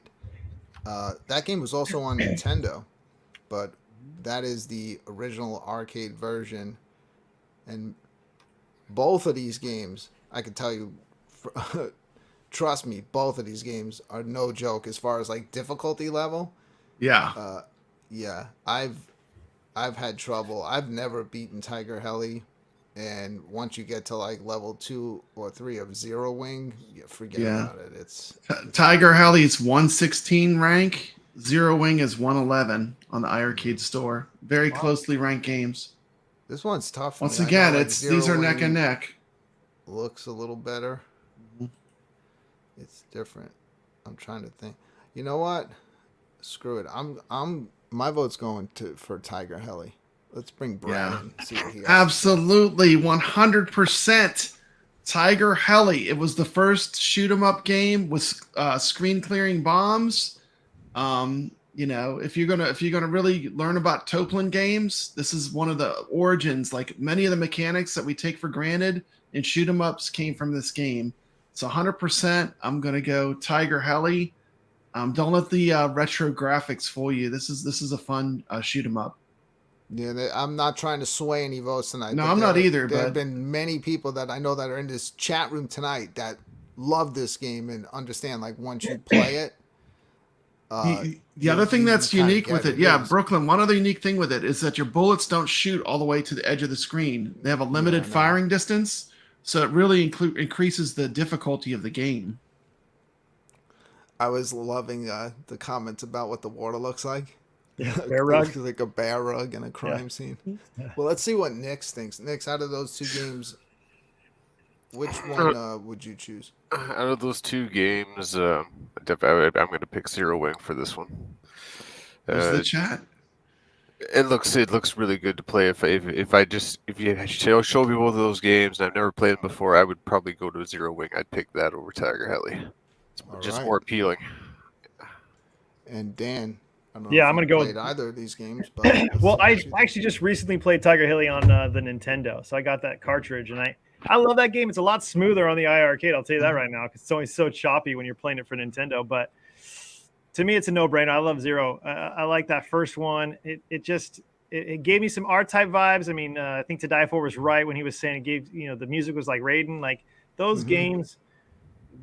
That game was also on Nintendo, but that is the original arcade version. And both of these games, I can tell you, trust me, both of these games are no joke as far as like difficulty level. Yeah. Yeah. I've had trouble. I've never beaten Tiger Heli. And once you get to like level 2 or 3 of Zero Wing, you forget about it. It's Tiger Heli is 116 rank. Zero Wing is 111 on the iiRcade store. Very closely ranked games. This one's tough. Once again, these are neck and neck. Looks a little better. It's different. I'm trying to think. You know what? Screw it. My vote's going for Tiger Heli. Let's bring Brad in. See what he has. Absolutely, 100%. Tiger Heli. It was the first shoot 'em up game with screen clearing bombs. You know, if you're gonna really learn about TOAPLAN games, this is one of the origins. Like many of the mechanics that we take for granted in shoot 'em ups came from this game. So 100%. I'm gonna go Tiger Heli. Don't let the retro graphics fool you. This is a fun shoot 'em up. Yeah, I'm not trying to sway any votes tonight. No, but I'm not either. There have But been many people that I know that are in this chat room tonight that love this game and understand. Like once you play it, the other thing that's kinda unique with get it, yeah, Yes. Brooklyn. One other unique thing with it is that your bullets don't shoot all the way to the edge of the screen. They have a limited I know. firing distance, so it really increases the difficulty of the game. I was loving the comments about what the water looks like. Yeah, bear rug. Like a bear rug in a crime scene. Well, let's see what Nix thinks. Nix, out of those two games, which one would you choose? Out of those two games, I'm going to pick Zero Wing for this one. There's the chat. It looks really good to play. If you show me both of those games, and I've never played them before, I would probably go to Zero Wing. I'd pick that over Tiger Heli. It's just more appealing. And Dan, I don't know Yeah, if I'm gonna you go played with- either of these games, but Well, I actually just recently played Tiger Hilly on the Nintendo, so I got that cartridge, and I love that game. It's a lot smoother on the iiRcade. I'll tell you that right now, because it's always so choppy when you're playing it for Nintendo. But to me, it's a no-brainer. I love Zero. I like that first one. It gave me some R-Type vibes. I mean, I think To Die For was right when he was saying it gave, the music was like Raiden. Like those games,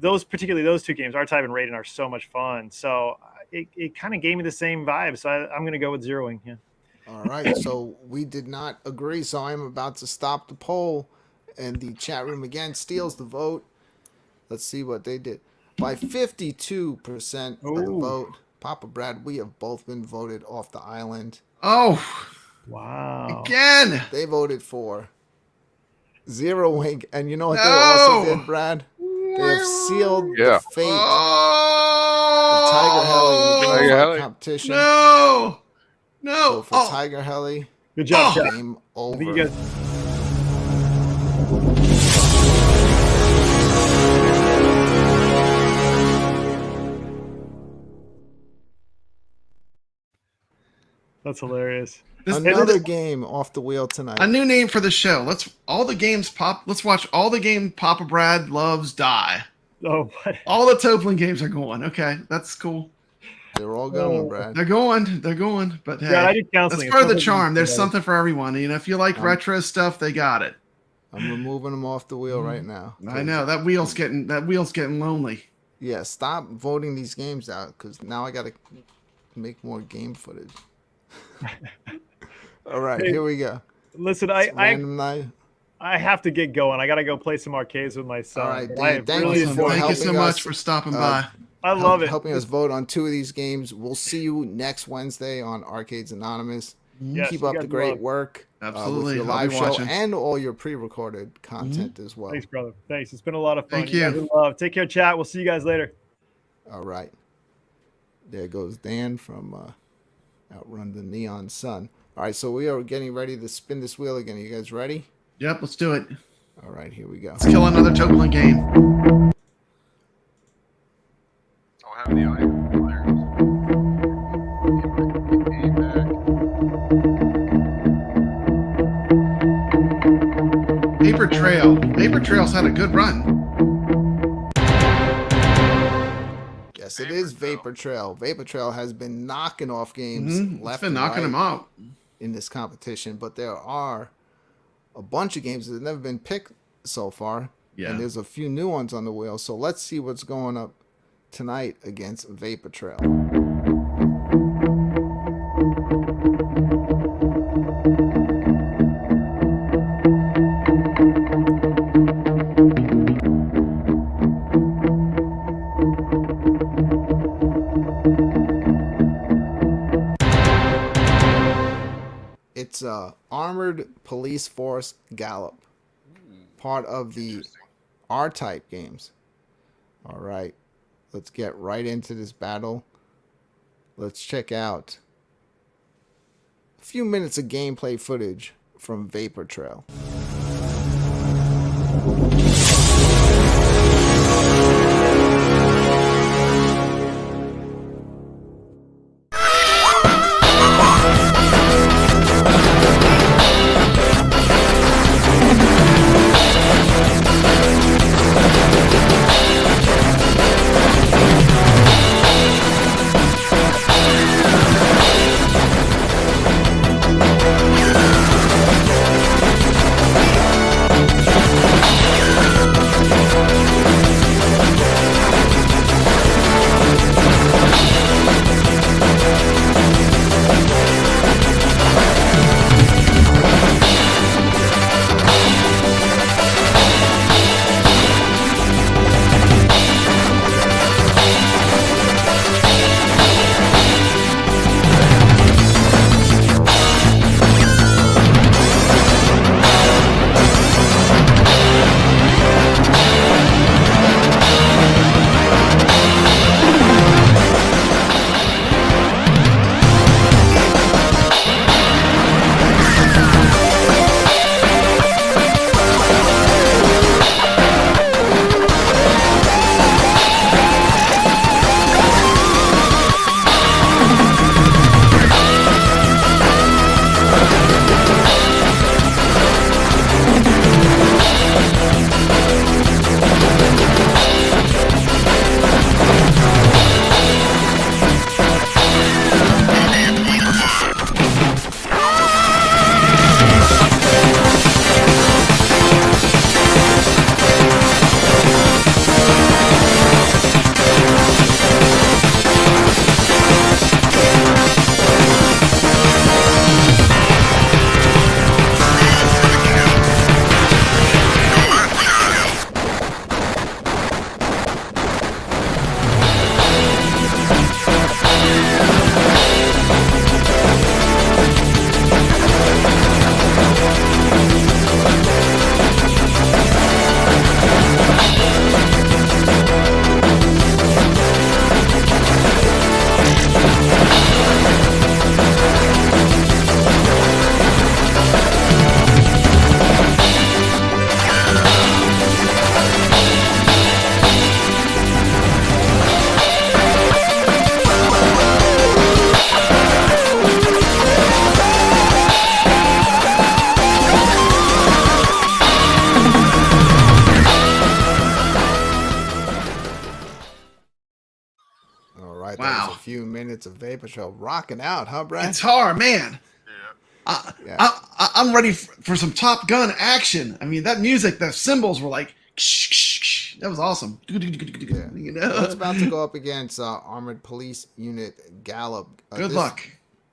particularly those two games, R-Type and Raiden, are so much fun. So it kind of gave me the same vibe. So I'm going to go with Zeroing. Yeah. all right. So we did not agree. So I'm about to stop the poll, and the chat room again steals the vote. Let's see what they did. By 52% of the vote, Papa Brad, we have both been voted off the island. Oh, Wow. again. They voted for Zero Wing, and you know what they No! also did, Brad? They have sealed the fate of Tiger Heli in the Tiger game Heli. competition. No. So for Tiger Heli, Good job, Chad. game I over. think you guys. That's hilarious. Another game off the wheel tonight. A new name for the show. Let's watch all the game Papa Brad loves die. Oh, what? All the TOAPLAN games are going. Okay, that's cool. They're all going, Brad. They're going. But hey, Yeah, I did counseling. that's part of the It's charm. There's better. something for everyone. If you like retro stuff, they got it. I'm removing them off the wheel right now. I know that wheel's getting lonely. Yeah, stop voting these games out, because now I got to make more game footage. All right, Hey, here we go. Listen, It's random night. I have to get going. I got to go play some arcades with my son. All right, But Dan, I thank really you for enjoyed it. Thank you so helping much us, for stopping by. I love it. helping us vote on two of these games. We'll see you next Wednesday on Arcades Anonymous. Yes, Keep you up guys the great rock. work Absolutely. with your I'll be live show watching. and all your pre-recorded content as well. Thanks, brother. Thanks. It's been a lot of fun. Thank guys you. are love. Take care, chat. We'll see you guys later. All right. There goes Dan from Outrun the Neon Sun. All right, so we are getting ready to spin this wheel again. Are you guys ready? Yep, let's do it. All right, here we go. Let's kill another TOAPLAN game. I'll have the audio players. Paper Trail. Paper Trail's had a good run. Yes, it is Vapor Trail. Vapor Trail has been knocking off games It's left been and knocking right them out. in this competition, but there are a bunch of games that have never been picked so far. Yeah. And there's a few new ones on the wheel. So let's see what's going up tonight against Vapor Trail. It's Armored Police Force Gallop, part of the R-Type games. All right, let's get right into this battle. Let's check out a few minutes of gameplay footage from Vapor Trail. few minutes of Vapor Trail rocking out, huh, Brad? Guitar, man. Yeah. I'm ready for some Top Gun action. I mean, that music, the cymbals were like, that was awesome. Yeah. You know? Well, it's about to go up against Armored Police Unit Gallup. Good luck.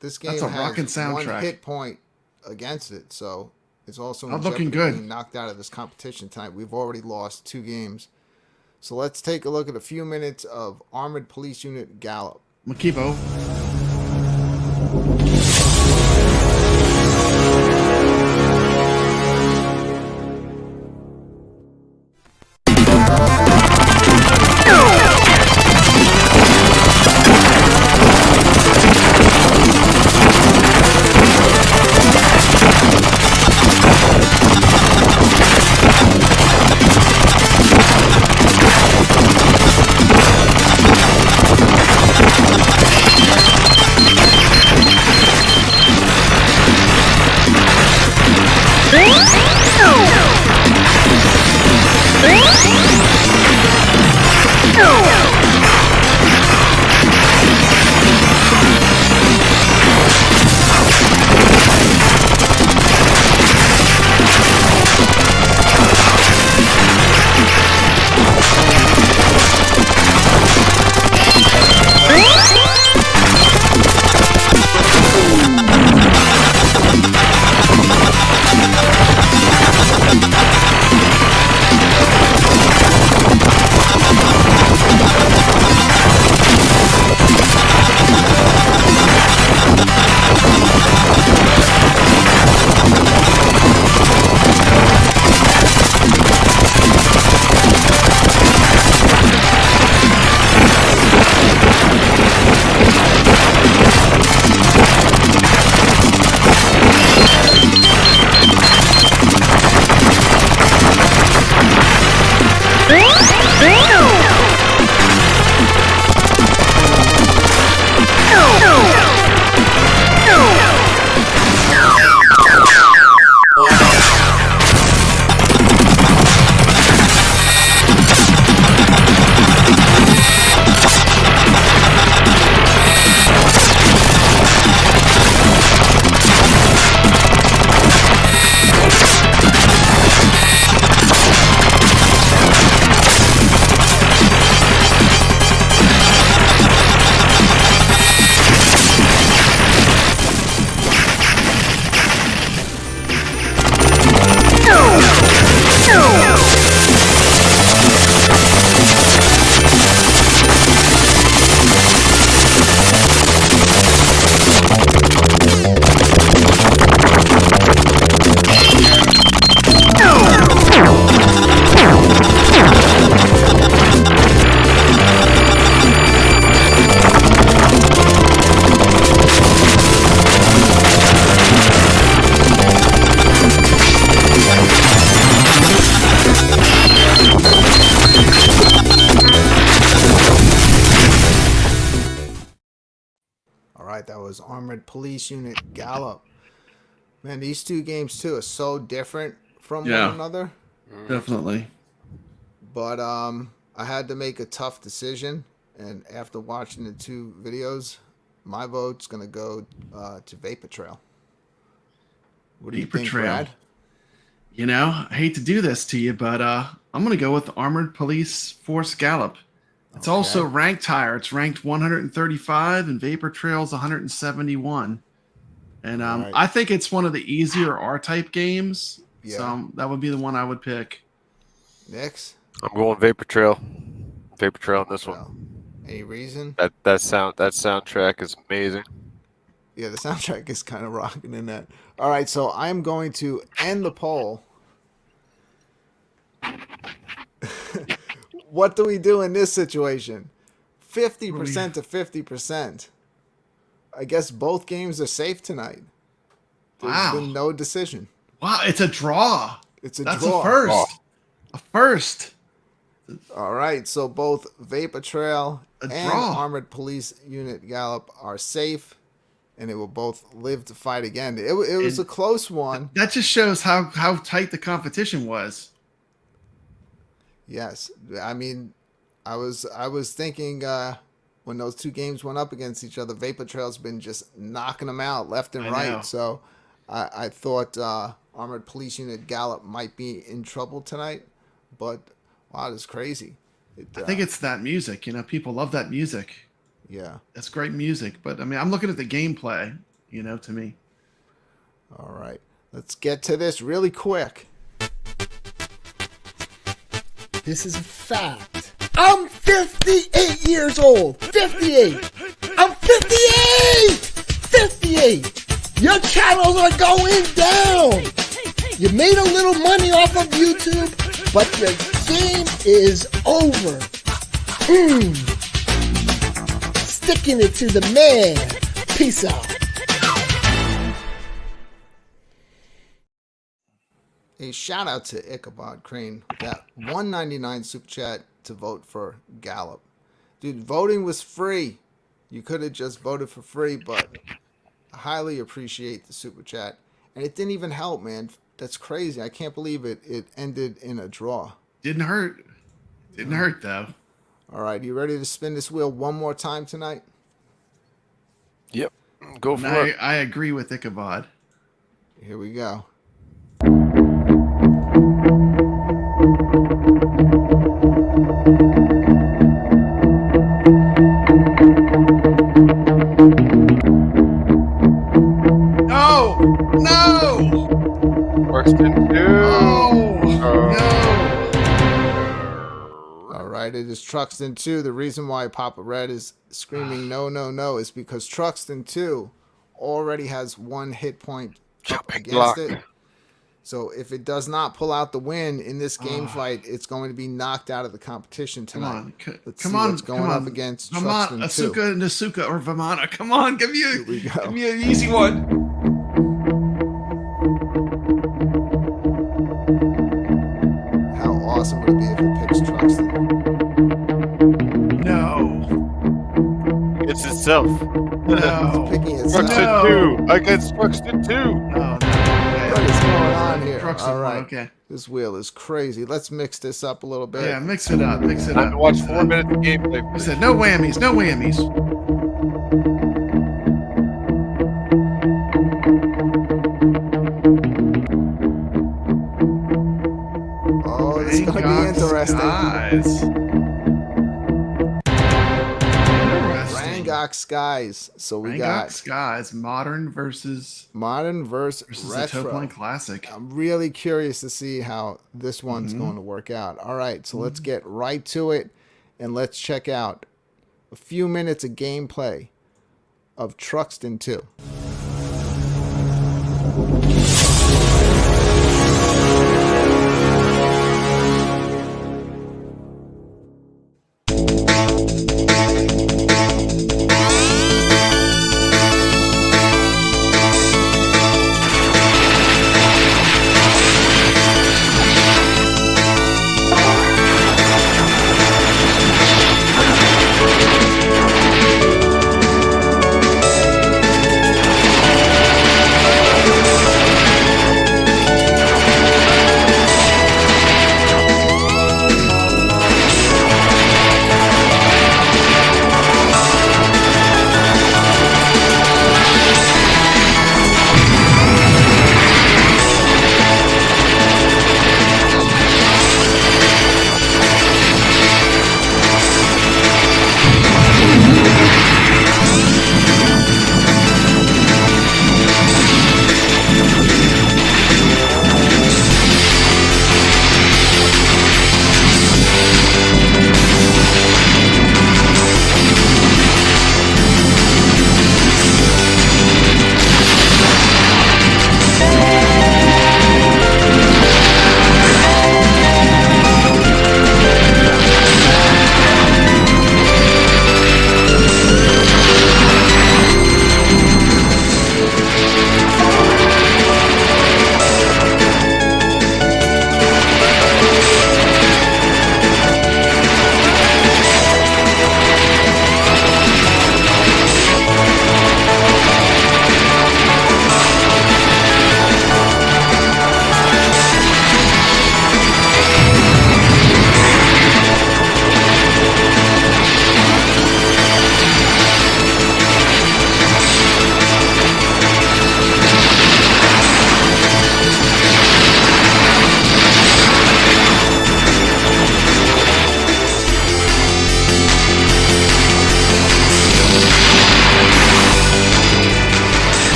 This game That's a has rockin' one soundtrack. hit point against it, so it's also in Not looking jeopardy of good. being knocked out of this competition tonight. We've already lost 2 games. So let's take a look at a few minutes of Armored Police Unit Gallup. Makibo. That was Armored Police Unit Gallup. Man, these 2 games too are so different from one another. Definitely. But I had to make a tough decision, and after watching the 2 videos, my vote's gonna go to Vapor Trail. What do you think, Brad? You know, I hate to do this to you, but I'm going to go with Armored Police Force Gallup. It's also ranked higher. It's ranked 135, and Vapor Trail's 171. And I think it's one of the easier R-type games. Yeah. So that would be the one I would pick. Next? I'm going Vapor Trail. Vapor Trail on this one. Any reason? That soundtrack is amazing. Yeah, the soundtrack is kind of rocking in that. All right, so I'm going to end the poll. What do we do in this situation? 50% to 50%. I guess both games are safe tonight. There's been no decision. Wow, it's a draw. That's draw. A first. Oh. A first. All right, so both Vapor Trail and Armored Police Unit Gallup are safe, and they will both live to fight again. It was a close one. That just shows how tight the competition was. Yes, I mean, I was thinking when those two games went up against each other, Vapor Trail's been just knocking them out left and I right. know. So I thought Armored Police Unit Gallup might be in trouble tonight, but wow, it's crazy. I think it's that music. You know, people love that music. Yeah. That's great music. But I mean, I'm looking at the gameplay. You know, to me. All right, let's get to this really quick. This is a fact. I'm 58 years old. 58. I'm 58. 58. Your channels are going down. You made a little money off of YouTube, but your game is over. Sticking it to the man. Peace out. A shout out to Ichabod Crane, that $1.99 super chat to vote for Gallup. Dude, voting was free. You could have just voted for free, but I highly appreciate the super chat. And it didn't even help, man. That's crazy. I can't believe it ended in a draw. Didn't hurt. Didn't hurt though. All right, you ready to spin this wheel one more time tonight? Yep. Go for And it. I agree with Ichabod. Here we go. No! No! Truxton 2. Oh! No! All right, it is Truxton 2. The reason why Papa Red is screaming no, no, no is because Truxton 2 already has 1 hit point up Jumping against block. it. So if it does not pull out the win in this game fight, it's going to be knocked out of the competition Come tonight. on. Let's Come see on. what's going come up on. against Vamana, Truxton 2. Asuka, Nasuka, or Vamana. Come on. Give me we go. give me an easy one. How awesome would it be if it picks Truxton? No. It's itself. No. Picking itself. Truxton No. 2 against Truxton 2. No. What is going on here? Truxton All one, right. okay. This wheel is crazy. Let's mix this up a little bit. Yeah, mix it up. Mix it Time up. to watch mix it 4 up. minutes of gameplay. I said no whammies. No whammies. Oh, this is going to be interesting. Rangok Skies. So we Rangok got Skies, modern versus modern versus the retro. TOAPLAN Classic. I'm really curious to see how this one's going to work out. All right, so let's get right to it and let's check out a few minutes of gameplay of Truxton 2.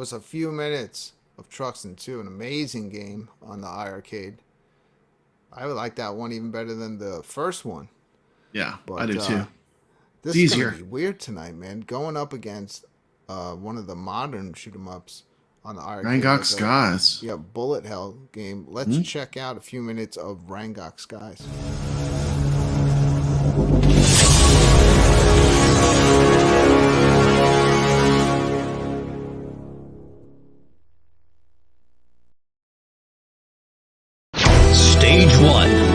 us a few minutes of Truxton 2, an amazing game on the iiRcade. I would like that one even better than the first one. Yeah, But, I do too. This It's is going easier. to be weird tonight, man. Going up against one of the modern shoot 'em ups on the iiRcade. Rangok Skies. Yeah, bullet hell game. Let's check out a few minutes of Rangok Skies. Stage 1.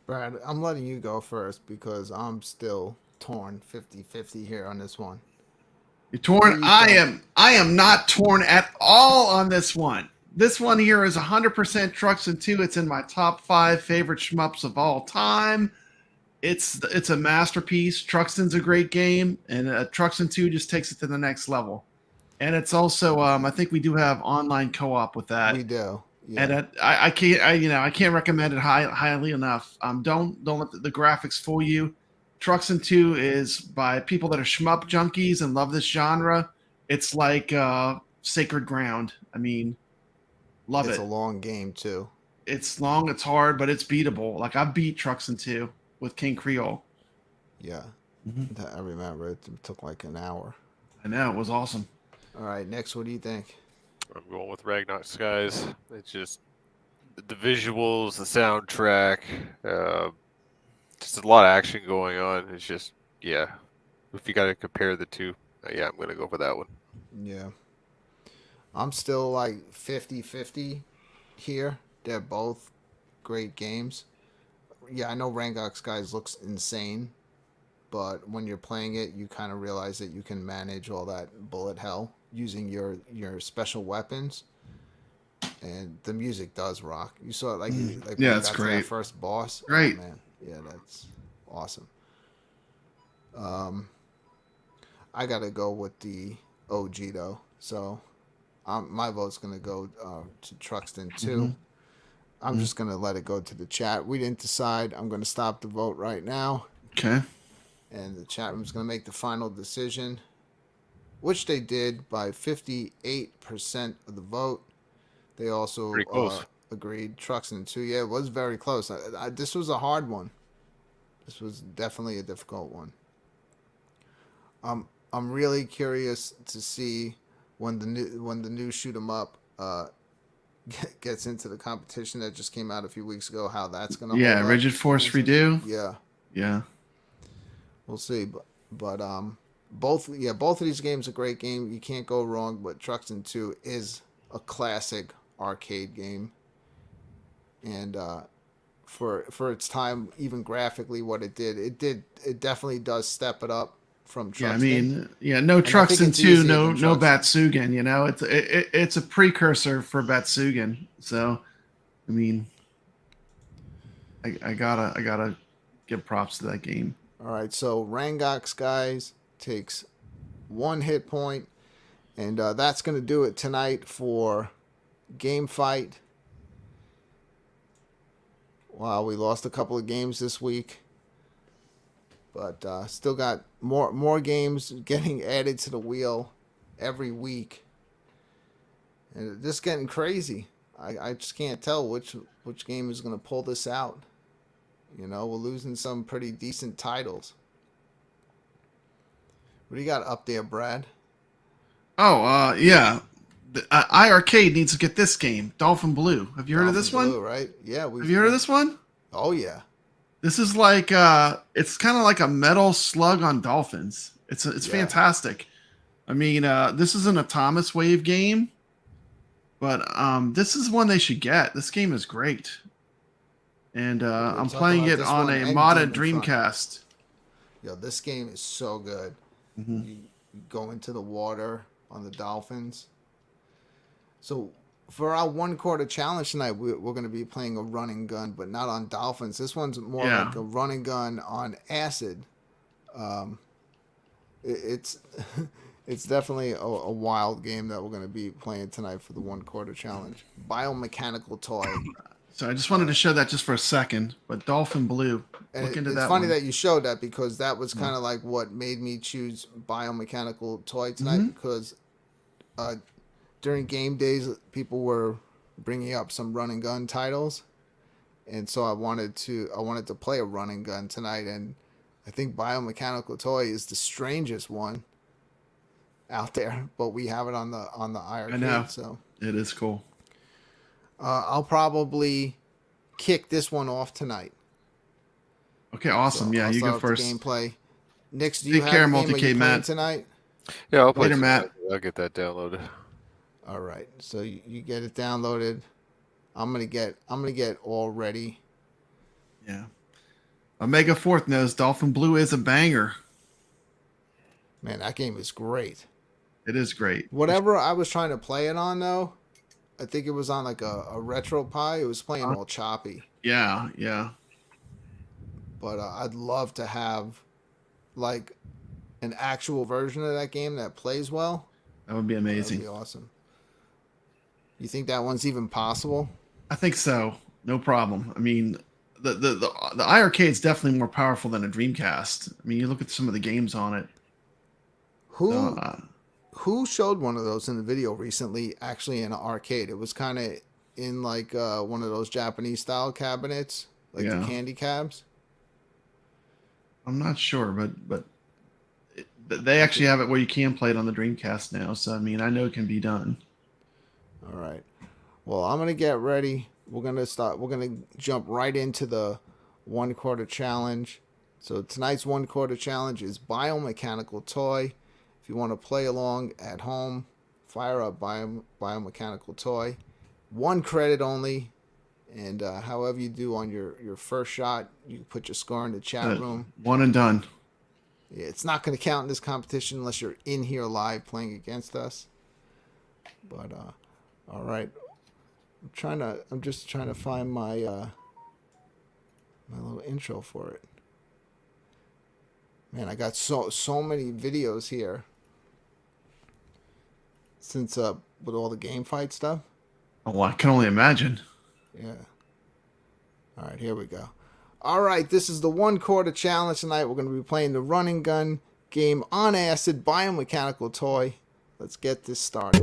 Brad, I'm letting you go first because I'm still torn 50-50 here on this one. You're What do torn. you I think? am not torn at all on this one. This one here is 100% Truxton 2. It's in my top 5 favorite shmups of all time. It's a masterpiece. Truxton's a great game, and Truxton 2 just takes it to the next level. And it's also I think we do have online co-op with that. We do. Yeah. And I can't recommend it highly enough. Don't let the graphics fool you. Truxton 2 is by people that are shmup junkies and love this genre. It's like sacred ground. I mean, love it's it. a long game too. It's long, it's hard, but it's beatable. Like I beat Truxton 2 with King Creole. Yeah. Mm-hmm. I remember it took like an hour. I know, it was awesome. All right, next, what do you think? I'm going with Ragnarok Skies. It's just the visuals, the soundtrack, just a lot of action going on. It's just, yeah. If you got to compare the two, yeah, I'm going to go for that one. Yeah. I'm still like 50-50 here. They're both great games. Yeah, I know Rangok Skies looks insane. but when you're playing it, you kind of realize that you can manage all that bullet hell using your special weapons. And the music does rock. You saw it like when Yeah, you it's got to that great. first boss. Great. Oh, man. Yeah, that's awesome. I gotta go with the OG though. So my vote's gonna go to Truxton too. I'm just gonna let it go to the chat. We didn't decide. I'm gonna stop the vote right now, Okay. and the chat room's gonna make the final decision, which they did by 58% of the vote. They also Pretty close. agreed. Truxton too. Yeah, it was very close. This was a hard one. This was definitely a difficult one. I'm really curious to see when the new shoot 'em up gets into the competition that just came out a few weeks ago. How that's gonna Yeah, hold up. Rigid Force Redo. Yeah, Yeah. we'll see. But both of these games are great game. You can't go wrong. But Truxton 2 is a classic arcade game, and for its time, even graphically, what it definitely does step it up from Truxton. Yeah, I mean, no I think Truxton it's 2, easier no than Truxton. Batsugan. You know, it's a precursor for Batsugan. So, I mean, I gotta give props to that game. All right, so Rangox guys takes 1 hit point, and that's going to do it tonight for Game Fight. Wow, we lost a couple of games this week, but still got more games getting added to the wheel every week, and it's just getting crazy. I just can't tell which game is going to pull this out. You know, we're losing some pretty decent titles. What do you got up there, Brad? Oh, yeah. iiRcade needs to get this game, Dolphin Blue. Have you heard of this Dolphin Blue, one? right? Yeah. Have you heard of this one? Oh, yeah. This is like it's kind of like a metal slug on dolphins. It's fantastic. I mean, this is an Atomic Wave game, but this is one they should get. This game is great, and I'm talking playing about it this on one a and modded Demon Front. Dreamcast. Yo, this game is so good. You go into the water on the dolphins. So for our 1/4 challenge tonight, we're going to be playing a run and gun, but not on dolphins. This one's more like a run and gun on acid. It's it's definitely a wild game that we're going to be playing tonight for the 1/4 challenge. Biomechanical toy. So I just wanted to show that just for a second, but Dolphin Blue. And Look into it's that funny one. that you showed that because that was kind of like what made me choose Biomechanical toy tonight because during game days people were bringing up some run and gun titles, and so I wanted to play a run and gun tonight, and I think Biomechanical toy is the strangest one out there, but we have it on the iiRcade. I know. So It is cool. I'll probably kick this one off tonight. Okay, awesome. So Yeah, I'll you start go off the first. gameplay. Nix, do you Take have care, a game Multi-K, are you playing Matt. tonight? Yeah, I'll play Later, some Matt. of that. I'll get that downloaded. All right, so you get it downloaded. I'm gonna get all ready. Yeah. Omega Fourth knows Dolphin Blue is a banger. Man, that game is great. It is great. Whatever I was trying to play it on though, I think it was on like a retro Pi. It was playing all choppy. Yeah, yeah. But I'd love to have like an actual version of that game that plays well. That would be That'd amazing. be awesome. You think that one's even possible? I think so. No problem. I mean, the iiRcade is definitely more powerful than a Dreamcast. I mean, you look at some of the games on it. Who showed one of those in the video recently? Actually, in an arcade, it was kind of in like one of those Japanese style cabinets, like the candy cabs. I'm not sure, but they actually have it where you can play it on the Dreamcast now. So I mean, I know it can be done. All right. Well, I'm gonna get ready. We're gonna jump right into the 1/4 challenge. So tonight's 1/4 challenge is Biomechanical toy. If you want to play along at home, fire up Biomechanical toy. 1 credit only, and however you do on your first shot, you put your score in the chat room. One and done. It's not going to count in this competition unless you're in here live playing against us. But all right, I'm just trying to find my my little intro for it. Man, I got so many videos here since with all the game fight stuff. Oh, I can only imagine. Yeah. All right, here we go. All right, this is the 1/4 challenge tonight. We're going to be playing the run and gun game on acid biomechanical toy. Let's get this started.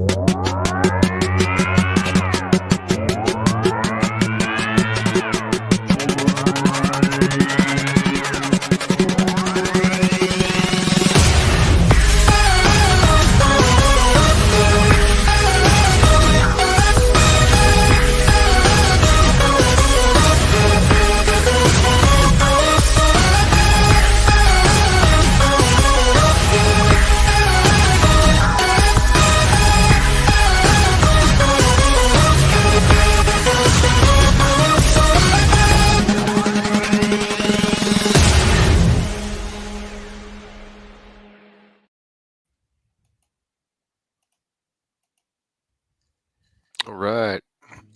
All right.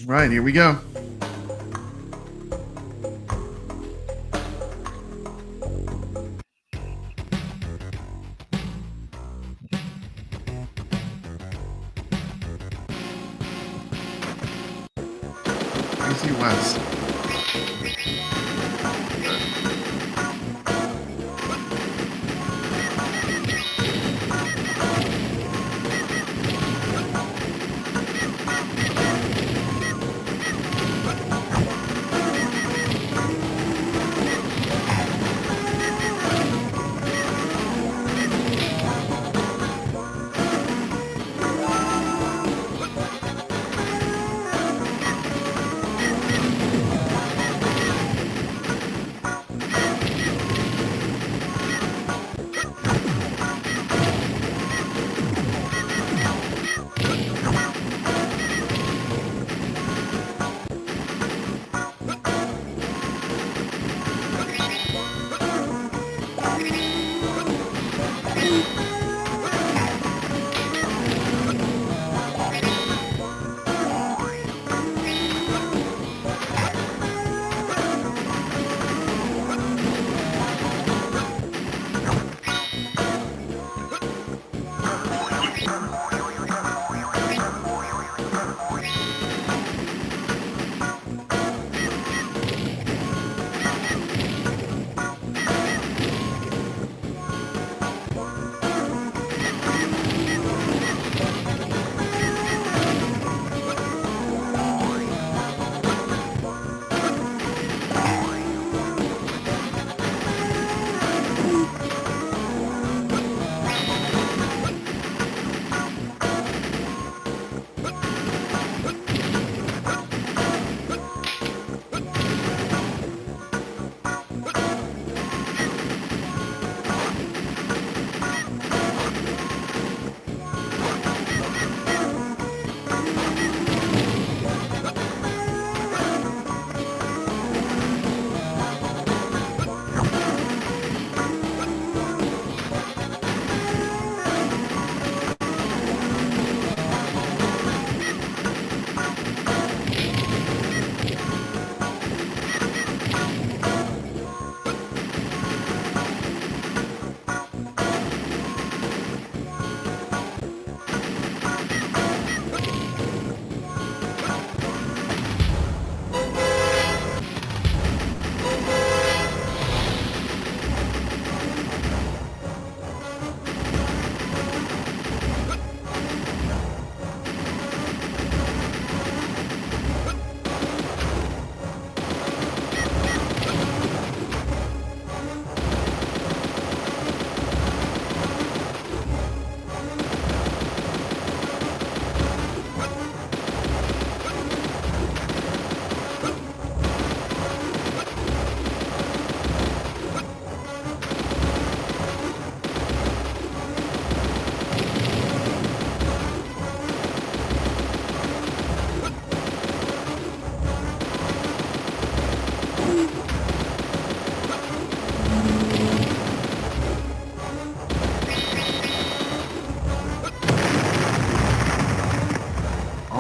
Right, here we go. Easy West.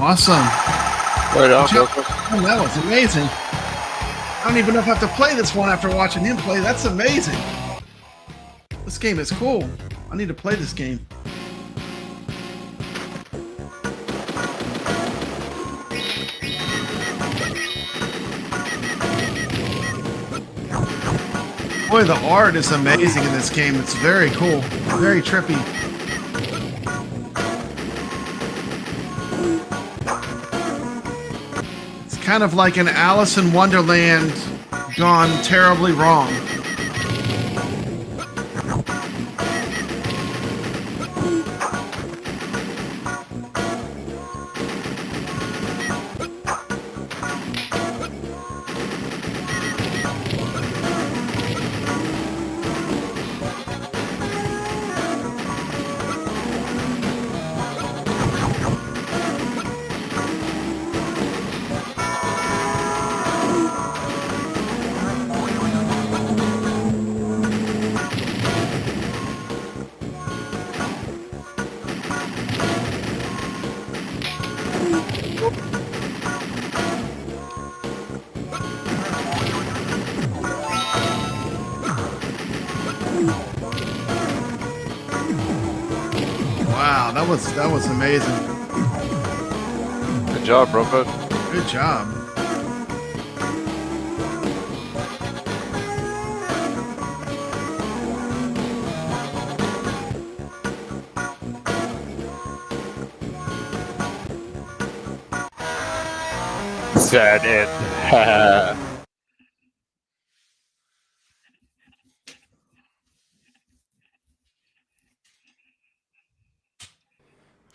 Awesome. Right on, Joe- Broco. Oh, that was amazing. I don't even know if I have to play this one after watching him play. That's amazing. This game is cool. I need to play this game. Boy, the art is amazing in this game. It's very cool. Very trippy. It's kind of like an Alice in Wonderland gone terribly wrong. Wow, that was amazing. Good job, Broco. Good job. Sad end.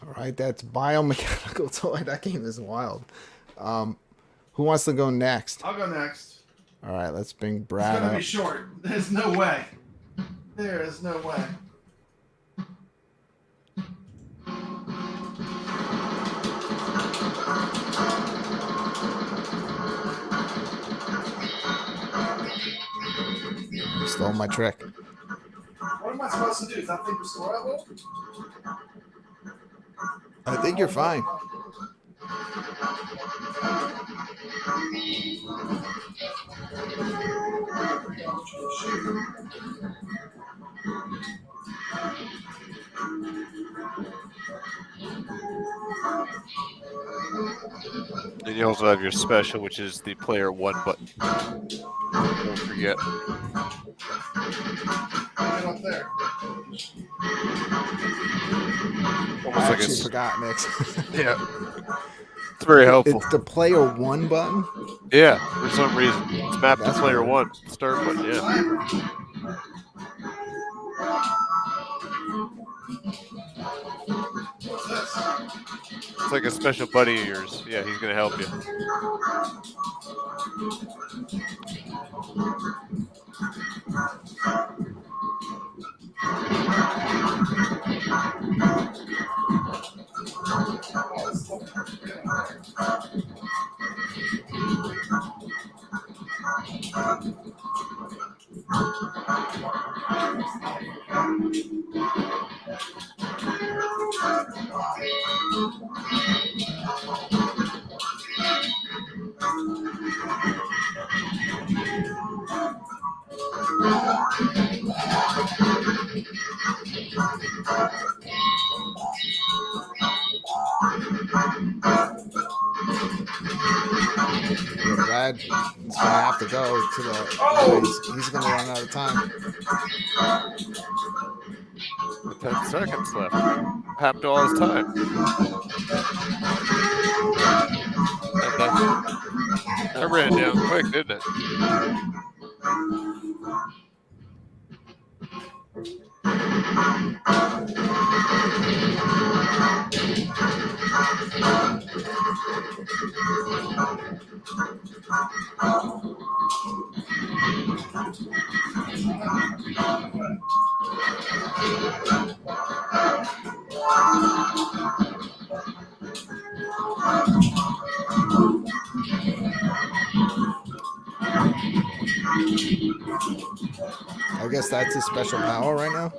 All right, that's Biomechanical Toy. That game is wild. Who wants to go next? I'll go next. All right, let's bring It's Brad gonna up. be short. There's no way. There is no way. You stole my trick. What am I supposed to do? Is that thing restorable? I think you're fine. And you also have your special, which is the player 1 button. Don't forget. Right up there. Almost I like actually it's, forgot, Mix. yeah. It's very helpful. It's the player 1 button. Yeah, for some reason. It's mapped to That's player weird. 1. Start button, yeah. What's this? It's like a special buddy of yours. Yeah, he's going to help you. Yeah, Brad is gonna have to go to the. He's gonna run out of time. With 10 seconds left. Happened to all his time. That ran down quick, didn't it? I guess that's his special power right now.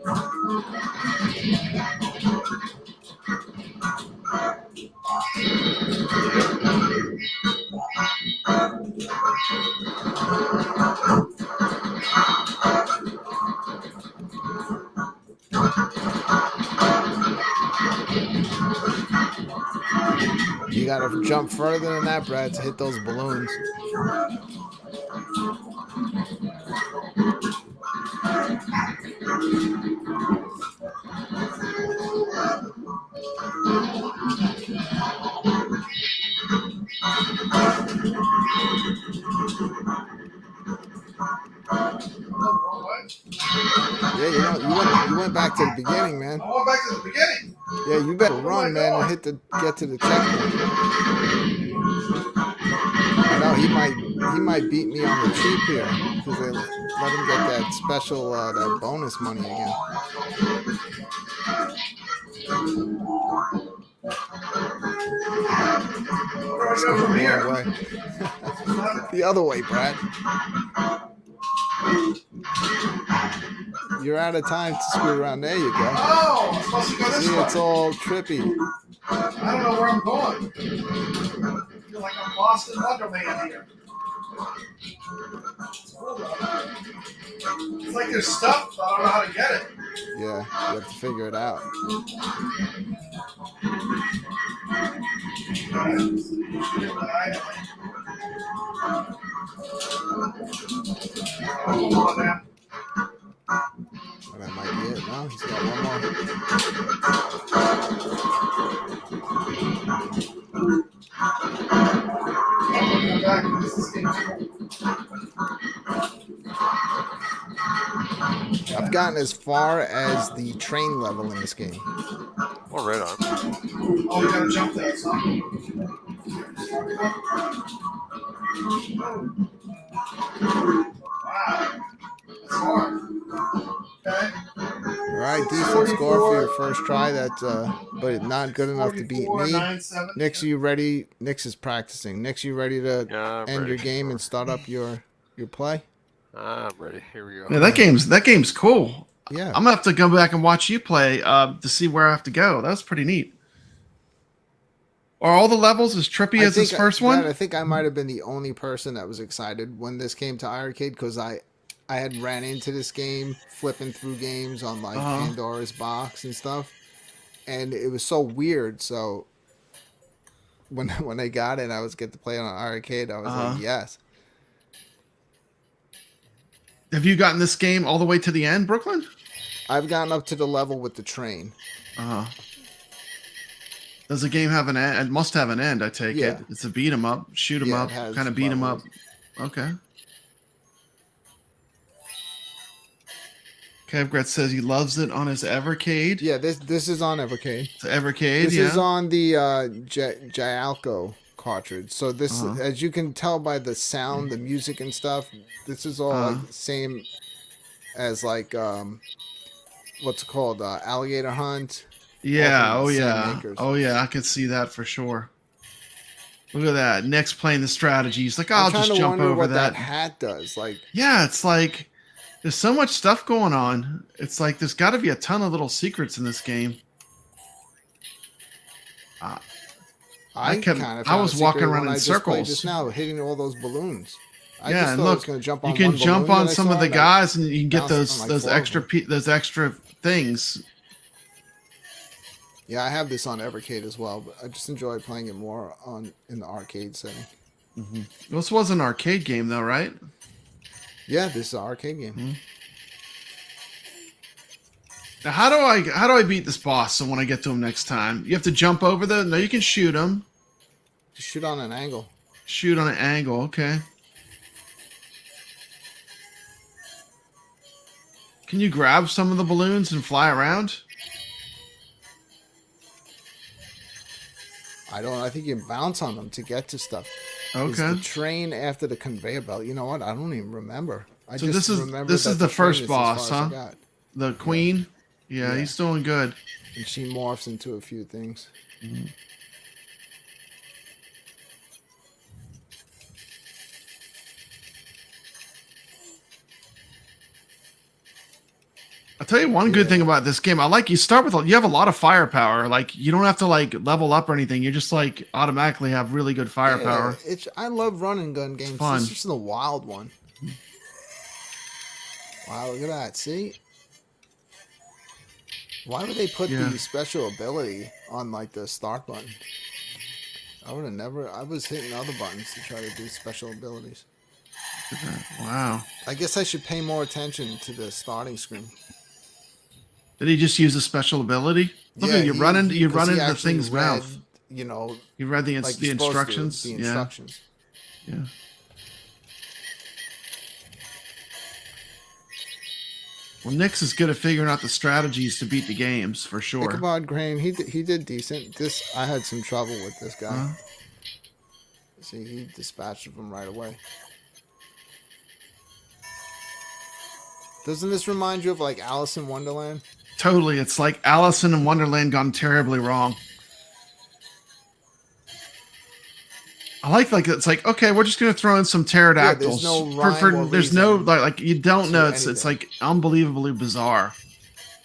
You gotta jump further than that, Brad, to hit those balloons. Yeah, you went back to the beginning, man. I went back to the beginning. Yeah, you better run, man, and get to the checkpoint. I know he might beat me on the cheap here because they let him get that special that bonus money again. It's going the wrong way. The other way, Brad. You're out of time to screw around. There you go. Oh, I'm supposed to go this See, way. it's all trippy. I don't know where I'm going. I feel like I'm lost in Wonderland here. It's like there's stuff, but I don't know how to get it. Yeah, you have to figure it out. Come on now. Oh, that might be it. No, he's got one more. I've gotten as far as the train level in this game. Well, right on. Oh, you gotta jump there, son. Wow. That's hard. Okay. All right, decent score for your first try. That's but not good enough to beat me. 9-7. Nix, you ready? Nix is practicing. Nix, you ready to Yeah, I'm end ready. your game and start up your play? I'm ready. Here we go. Yeah, that game's cool. Yeah. I'm gonna have to go back and watch you play to see where I have to go. That was pretty neat. Are all the levels as trippy as this first one? Brad, I think I might have been the only person that was excited when this came to iiRcade because I had ran into this game flipping through games on like Pandora's Box and stuff, and it was so weird. So when I got it, I was get to play it on iiRcade. I was like, yes. Have you gotten this game all the way to the end, Brooklyn? I've gotten up to the level with the train. Does the game have an end? It must have an end, I take it. It's a beat 'em up, shoot 'em up, kind of beat 'em up. Okay. Kevgret says he loves it on his iiRcade. Yeah, this is on iiRcade. It's iiRcade, This is on the Gialco cartridge. So this, as you can tell by the sound, the music and stuff, this is all like the same as like what's it called, Alligator Hunt. Yeah, All oh from the same yeah. makers. Oh yeah, I can see that for sure. Look at that. Nick's playing the strategy. He's like, I'll just jump over what that. hat does. Like, yeah, it's like there's so much stuff going on. It's like there's got to be a ton of little secrets in this game. I was walking around in circles just now, hitting all those balloons. I yeah, just and thought I was look, gonna jump on you can one jump balloon on that I some of saw, the and I guys, and you can get bounced on, like, those extra things. Yeah, I have this on iiRcade as well, but I just enjoy playing it more in the arcade setting. This was an arcade game, though, right? Yeah, this is an arcade game. Now, how do I beat this boss? So when I get to him next time, you have to jump over the. No, you can shoot him. Just shoot on an angle. Shoot on an angle. Okay. Can you grab some of the balloons and fly around? I think you can bounce on them to get to stuff. Okay. Is the train after the conveyor belt? You know what? I don't even remember. So this is the first boss, huh? The queen. Yeah, he's doing good. And she morphs into a few things. I'll tell you one good thing about this game. I like you start with you have a lot of firepower. Like you don't have to like level up or anything. You just like automatically have really good firepower. Yeah, I love run and gun games. Fun. This is the wild one. Wow, look at that. See? Why would they put Yeah. the special ability on like the start button? I would have never. I was hitting other buttons to try to do special abilities. Wow. I guess I should pay more attention to the starting screen. Did he just use a special ability? Look Yeah, at you run into you 'cause run he into the actually thing's read, mouth. You know, You read the like the you're supposed to, instructions. the Yeah. instructions. Yeah. Well, Nick's is good at figuring out the strategies to beat the games for sure. Ichabod Crane, he did decent. This I had some trouble with this guy. Huh? See, he dispatched him right away. Doesn't this remind you of like Alice in Wonderland? Totally. It's like Alice in Wonderland gone terribly wrong. I like it's like, okay, we're just gonna throw in some pterodactyls. Yeah, there's no rhyme or there's no reason like you don't to know. It's anything. like unbelievably bizarre.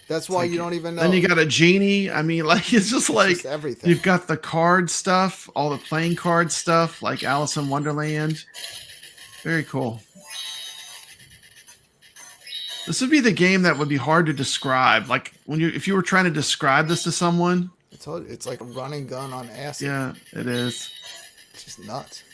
That's why like- you don't even know. Then you got a genie. I mean, like it's just like just everything. you've got the card stuff, all the playing card stuff, like Alice in Wonderland. Very cool. This would be the game that would be hard to describe. Like if you were trying to describe this to someone. It's like a running gun on acid. Yeah, it is. It's just nuts.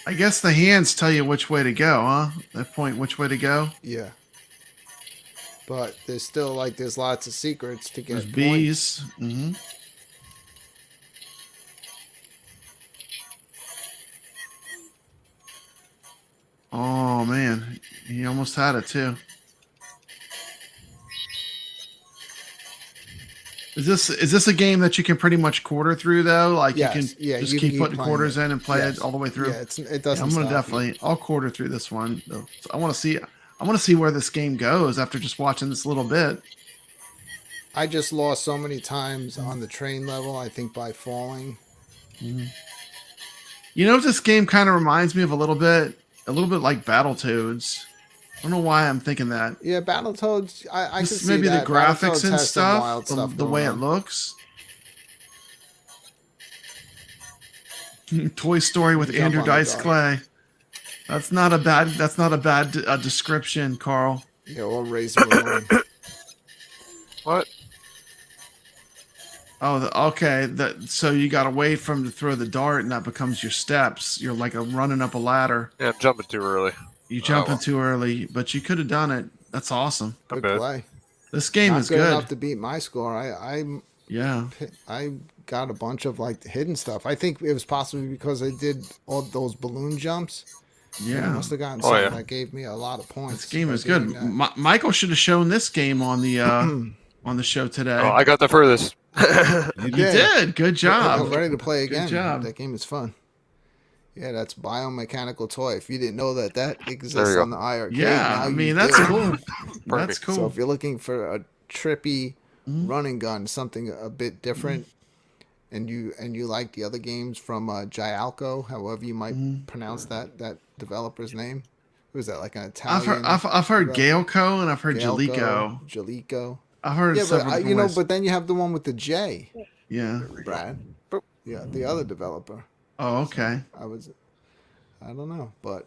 I guess the hands tell you which way to go, huh? They point which way to go. Yeah. But there's still like there's lots of secrets to get There's points. bees. Mm-hmm. Oh man, he almost had it too. Is this a game that you can pretty much quarter through though? Like Yes, you can yeah, just you keep can putting keep quarters playing in and play Yes. it all the way through. Yeah, it Yeah, doesn't. I'm gonna stop. definitely. I'll quarter through this one. Though. So I want to see. I want to see where this game goes after just watching this little bit. I just lost so many times on the train level. I think by falling. You know what this game kind of reminds me of a little bit like Battletoads. I don't know why I'm thinking that. Yeah, Battletoads. I can Just see maybe that. the graphics Battletoads and has some wild stuff, the going way it on. looks. Toy Story with Jump Andrew on the Dice dog. Clay. That's not a bad description, Carl. Yeah, or Razor Ramon. What? Oh, okay. So you got to wait for him to throw the dart, and that becomes your steps. You're like running up a ladder. Yeah, I'm jumping too early. You jump in well. too early, but you could have done it. That's awesome. Not Good bad. play. This game Not is good good. enough to beat my score. Yeah. I got a bunch of like hidden stuff. I think it was possibly because I did all those balloon jumps. I Yeah. must have gotten Oh, something yeah. that gave me a lot of points. This game by is good. doing that. Michael should have shown this game on the on the show today. Oh, I got the furthest. You did. Good I'm job. ready to play again. job. That game is fun. Yeah, that's Biomechanical Toy. If you didn't know that There exists you on the iiRcade, Yeah, now I you mean that's do. cool. That's Perfect. cool. So if you're looking for a trippy Mhm. running gun, something a bit different, and you like the other games from Gialco, however you might pronounce that developer's name. Who is that? Like an Italian? I've heard developer? Gaelco and I've heard Jalico. Jalico. I've heard Yeah, several but different ways. but then you have the one with the J, Yeah. Brad. Boop. Yeah, the other developer. Oh, okay. I don't know, but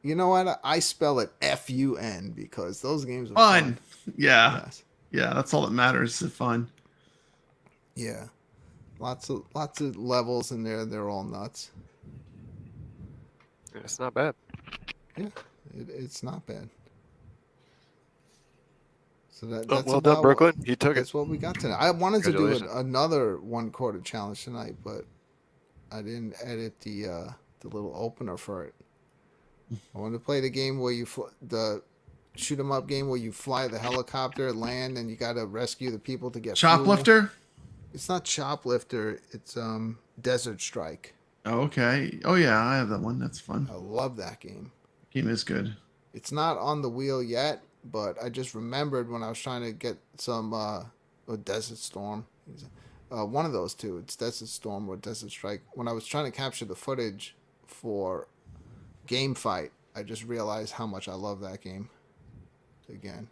you know what? I spell it FUN because those games are Fun. Yeah. Yes. Yeah, that's all that matters. It's fun. Yeah. Lots of levels in there. They're all nuts. It's not bad. Yeah, it's not bad. So Oh, that's well about done, Brooklyn. You took it. That's what we got tonight. I wanted to do Congratulations. another 1 quarter challenge tonight, but I didn't edit the little opener for it. I wanted to play the game where the shoot 'em up game where you fly the helicopter, land, and you got to rescue the people to get fuel. Choplifter? It's not Choplifter. It's Desert Strike. Oh, okay. Oh yeah, I have that one. That's fun. I love that game. Game is good. It's not on the wheel yet, but I just remembered when I was trying to get some Desert Storm. One of those two. It's Desert Storm or Desert Strike. When I was trying to capture the footage for Game Fight, I just realized how much I love that game. Again,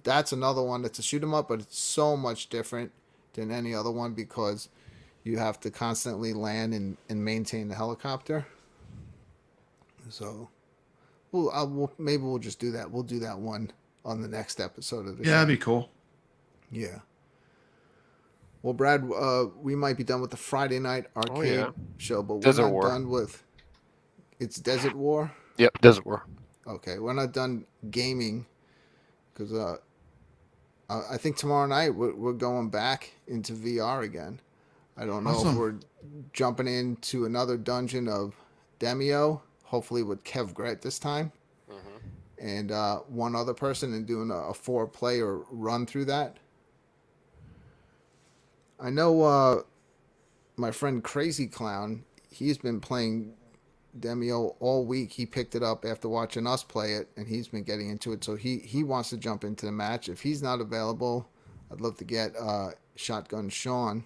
That's another one that's a shoot 'em up, but it's so much different than any other one because you have to constantly land and maintain the helicopter. So, maybe we'll just do that. We'll do that one on the next episode of the show. Yeah, that'd be cool. Yeah. Well, Brad, we might be done with the Friday night arcade show, but Desert we're not War. done with. It's Desert War. Yep, Desert War. Okay, we're not done gaming because I think tomorrow night we're going back into VR again. I don't know if Awesome. we're jumping into another dungeon of Demio, hopefully with kevgret this time, and one other person, and doing a 4-player run through that. I know my friend Crazy Clown, he's been playing Demio all week. He picked it up after watching us play it, and he's been getting into it. So he wants to jump into the match. If he's not available, I'd love to get Shotgun Sean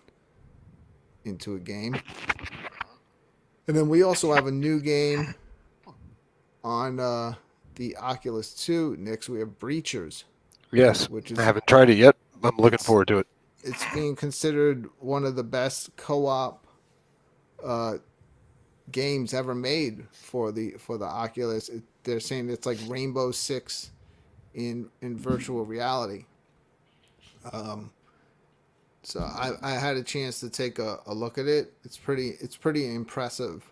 into a game. And then we also have a new game on the Oculus 2. Next, we have Breachers. Yes, Which is I haven't tried it yet. I'm looking forward to it. It's being considered one of the best co-op games ever made for the Oculus. They're saying it's like Rainbow Six in virtual reality. So I had a chance to take a look at it. It's pretty impressive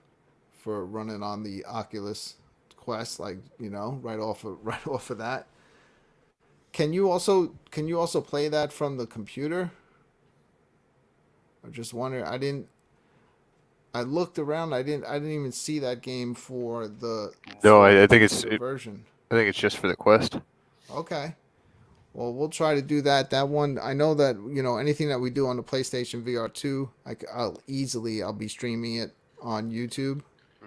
for running on the Oculus Quest, like, you know, right off of that. Can you also play that from the computer? I just wonder. I looked around. I didn't even see that game for the. No, for I think the version. I think it's just for the Quest. Okay. Well, we'll try to do that. That one, I know that, you know, anything that we do on the PlayStation VR 2, I'll be streaming it on YouTube.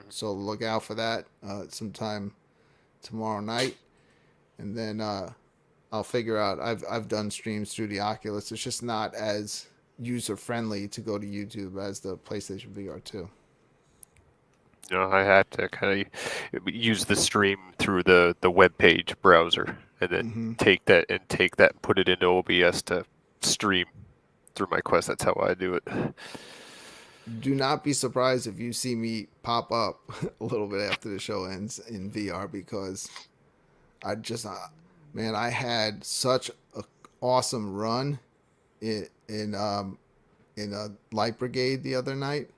So look out for that sometime tomorrow night, and then I'll figure out. I've done streams through the Oculus. It's just not as user friendly to go to YouTube as the PlayStation VR 2. You know, I had to kind of use the stream through the web page browser, and then take that and put it into OBS to stream through my Quest. That's how I do it. Do not be surprised if you see me pop up a little bit after the show ends in VR, because I just, man, I had such an awesome run in a Light Brigade the other night.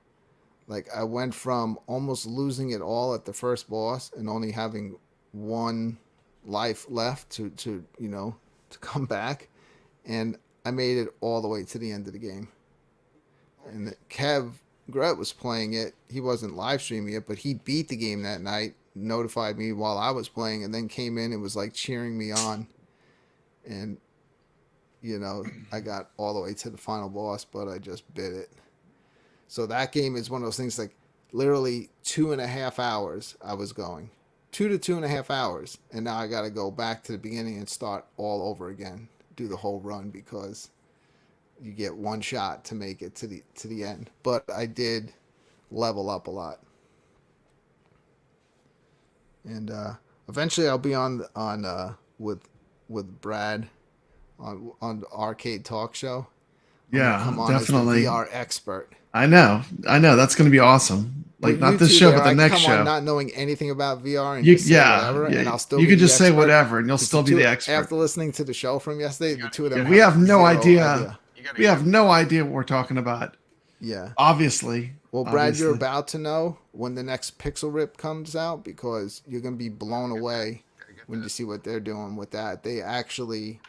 Like, I went from almost losing it all at the first boss and only having one life left to come back, and I made it all the way to the end of the game. And kevgret was playing it. He wasn't live streaming it, but he beat the game that night, notified me while I was playing, and then came in and was like cheering me on. And, you know, I got all the way to the final boss, but I just bit it. So that game is one of those things, like, literally 2.5 hours I was going. 2 to 2.5 hours. And now I got to go back to the beginning and start all over again. Do the whole run, because you get one shot to make it to the end. But I did level up a lot. And eventually I'll be on with Brad on the Rcade talk show. Yeah, come on definitely. As the VR expert. I know. That's going to be awesome. Like, With not you this two show, there, but the I next come show. on not knowing anything about VR and You, just say whatever, yeah, and I'll still you be could the just say expert. whatever, and you'll Because still be the expert. After listening to the show from yesterday, the two of them we have no zero idea. We have no idea what we're talking about. Yeah. Obviously. Well, Brad, obviously. you're about to know when the next Pixel Rip comes out, because you're going to be blown away when you see what they're doing with that. They actually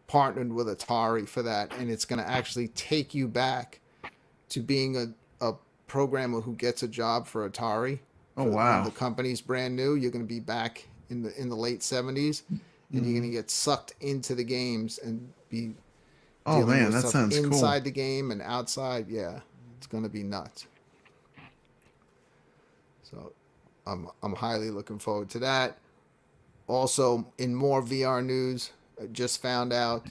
partnered with Atari for that, and it's going to actually take you back to being a programmer who gets a job for Atari. Oh, wow. When the company's brand new, you're going to be back in the late 70s, and you're going to get sucked into the games and be Oh, dealing man, with that stuff sounds cool. inside the game and outside. Yeah, it's going to be nuts. So I'm highly looking forward to that. Also, in more VR news, I just found out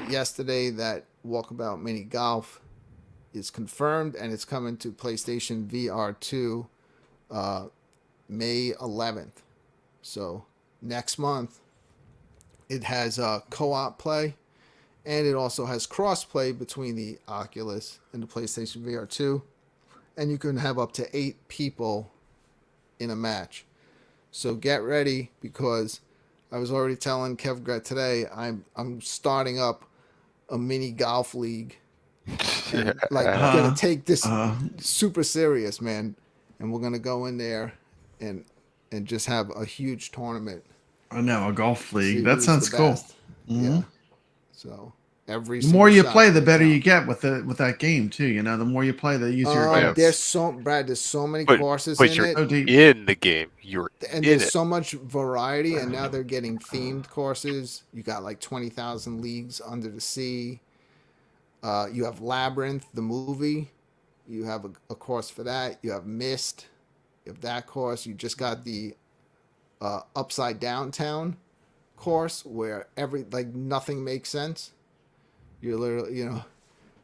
yesterday that Walkabout Mini Golf is confirmed, and it's coming to PlayStation VR 2 May 11th. So next month, it has co-op play, and it also has cross-play between the Oculus and the PlayStation VR 2, and you can have up to 8 people in a match. So get ready, because I was already telling kevgret today I'm starting up a mini golf league, and gonna take this super serious, man, and we're gonna go in there and just have a huge tournament. I know, a golf league. See That who's sounds the cool. best. Yeah. So every The more you single play, shot's the gonna better count. you get with that game too. You know, the more you play, the easier it gets. There's so many But- courses but in you're it, So deep. in the game. You're and in there's it. so much variety, and now they're getting themed courses. You got like 20,000 Leagues Under the Sea. You have Labyrinth, the movie. You have a course for that. You have Mist. You have that course. You just got the Upside Down Town course, where nothing makes sense. You're literally,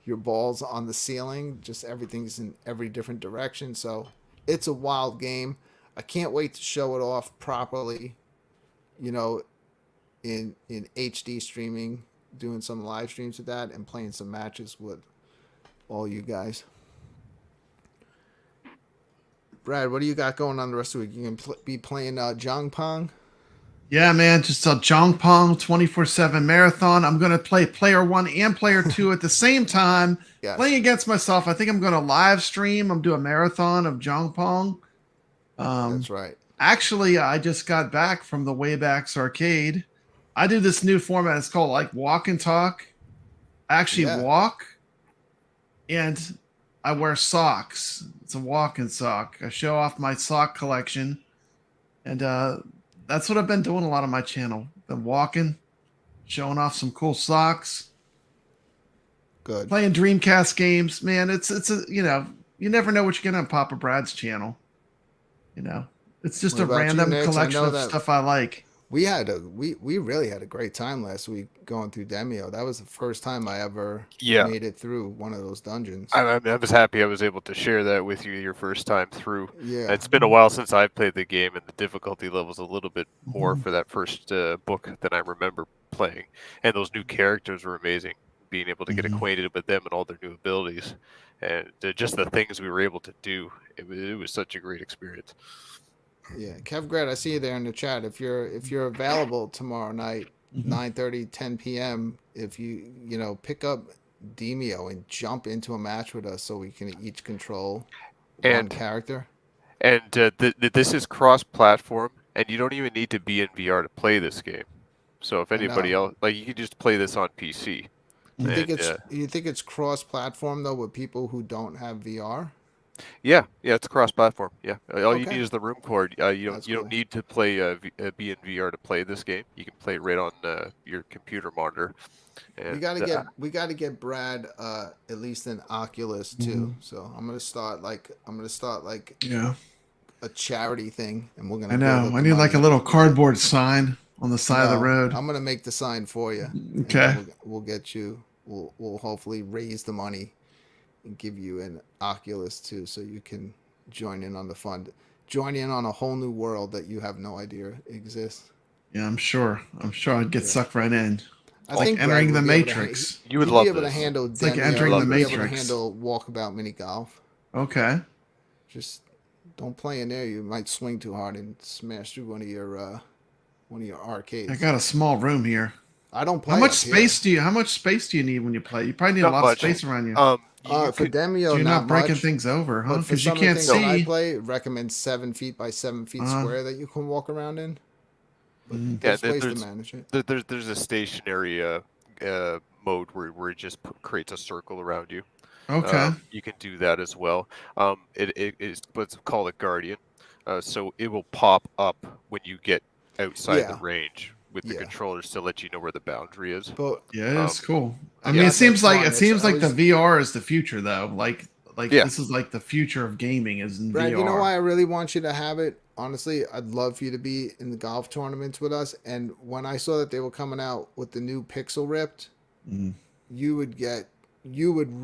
your balls on the ceiling, just everything's in every different direction. So it's a wild game. I can't wait to show it off properly, in HD streaming, doing some live streams with that, and playing some matches with all you guys. Brad, what do you got going on the rest of the week? You can be playing Jong Pong? Yeah, man, just a Jong Pong 24/7 marathon. I'm gonna play player 1 and player 2 at the same time, Yes. playing against myself. I think I'm gonna live stream. I'm doing a marathon of Jong Pong. That's right. Actually, I just got back from the Waybacks Arcade. I do this new format. It's called like walk and talk. I actually walk, and I wear socks. It's a walking sock. I show off my sock collection, and that's what I've been doing a lot on my channel. Been walking, showing off some cool socks, Good. playing Dreamcast games. Man, it's you never know what you're getting on Papa Brad's channel. It's just What a about you, random Nix? I collection know of that- stuff I like. We really had a great time last week going through Demio. That was the first time I ever made it through one of those dungeons. I was happy I was able to share that with you your first time through. Yeah. It's been a while since I've played the game, and the difficulty level's a little bit more for that first book than I remember playing. And those new characters were amazing. Being able to get acquainted with them and all their new abilities, and just the things we were able to do. It was such a great experience. Yeah, kevgret, I see you there in the chat. If you're available tomorrow night, 9:30, 10 p.m., if you pick up Demio and jump into a match with us, so we can each control one character. And this is cross-platform, and you don't even need to be in VR to play this game. So if anybody else, you can just play this on PC. You think it's cross-platform though with people who don't have VR? Yeah, it's cross-platform. Yeah, all you need is the room cord. You don't need to play be in VR to play this game. You can play it right on your computer monitor. And, we gotta get Brad at least an Oculus too. So I'm gonna start like a charity thing, and we're gonna. I know. I need like a little cardboard sign on the side of the road. I'm gonna make the sign for you. Okay. We'll get you. We'll hopefully raise the money and give you an Oculus too, so you can join in on the fun. Join in on a whole new world that you have no idea exists. Yeah, I'm sure I'd get sucked right in. I think entering Brad the would be able to Matrix. You would he'd love be able this. to handle It's like Demio, entering the he'd be able to Matrix. handle walkabout mini golf. Okay. Just don't play in there. You might swing too hard and smash through one of your arcades. I got a small room here. I don't play. How much up space do you need when you play? You probably need a Not lot much. of space around you. here. For Demio, So you're not breaking much, things over, huh? but for Because you some of the can't things that I see. play, it recommends 7 feet by 7 feet square that you can walk around in. But there's ways to manage it. There's a stationary mode where it just creates a circle around you. Okay. You can do that as well. It is what's called a guardian. So it will pop up when you get outside the range with the controllers to let you know where the boundary is. But Yeah, it's cool. I yeah, mean, it seems like fun. the VR is the future, though. Like Yeah. this is like the future of gaming is in Brad, VR. you know why I really want you to have it? Honestly, I'd love for you to be in the golf tournaments with us. And when I saw that they were coming out with the new Pixel Ripped, you would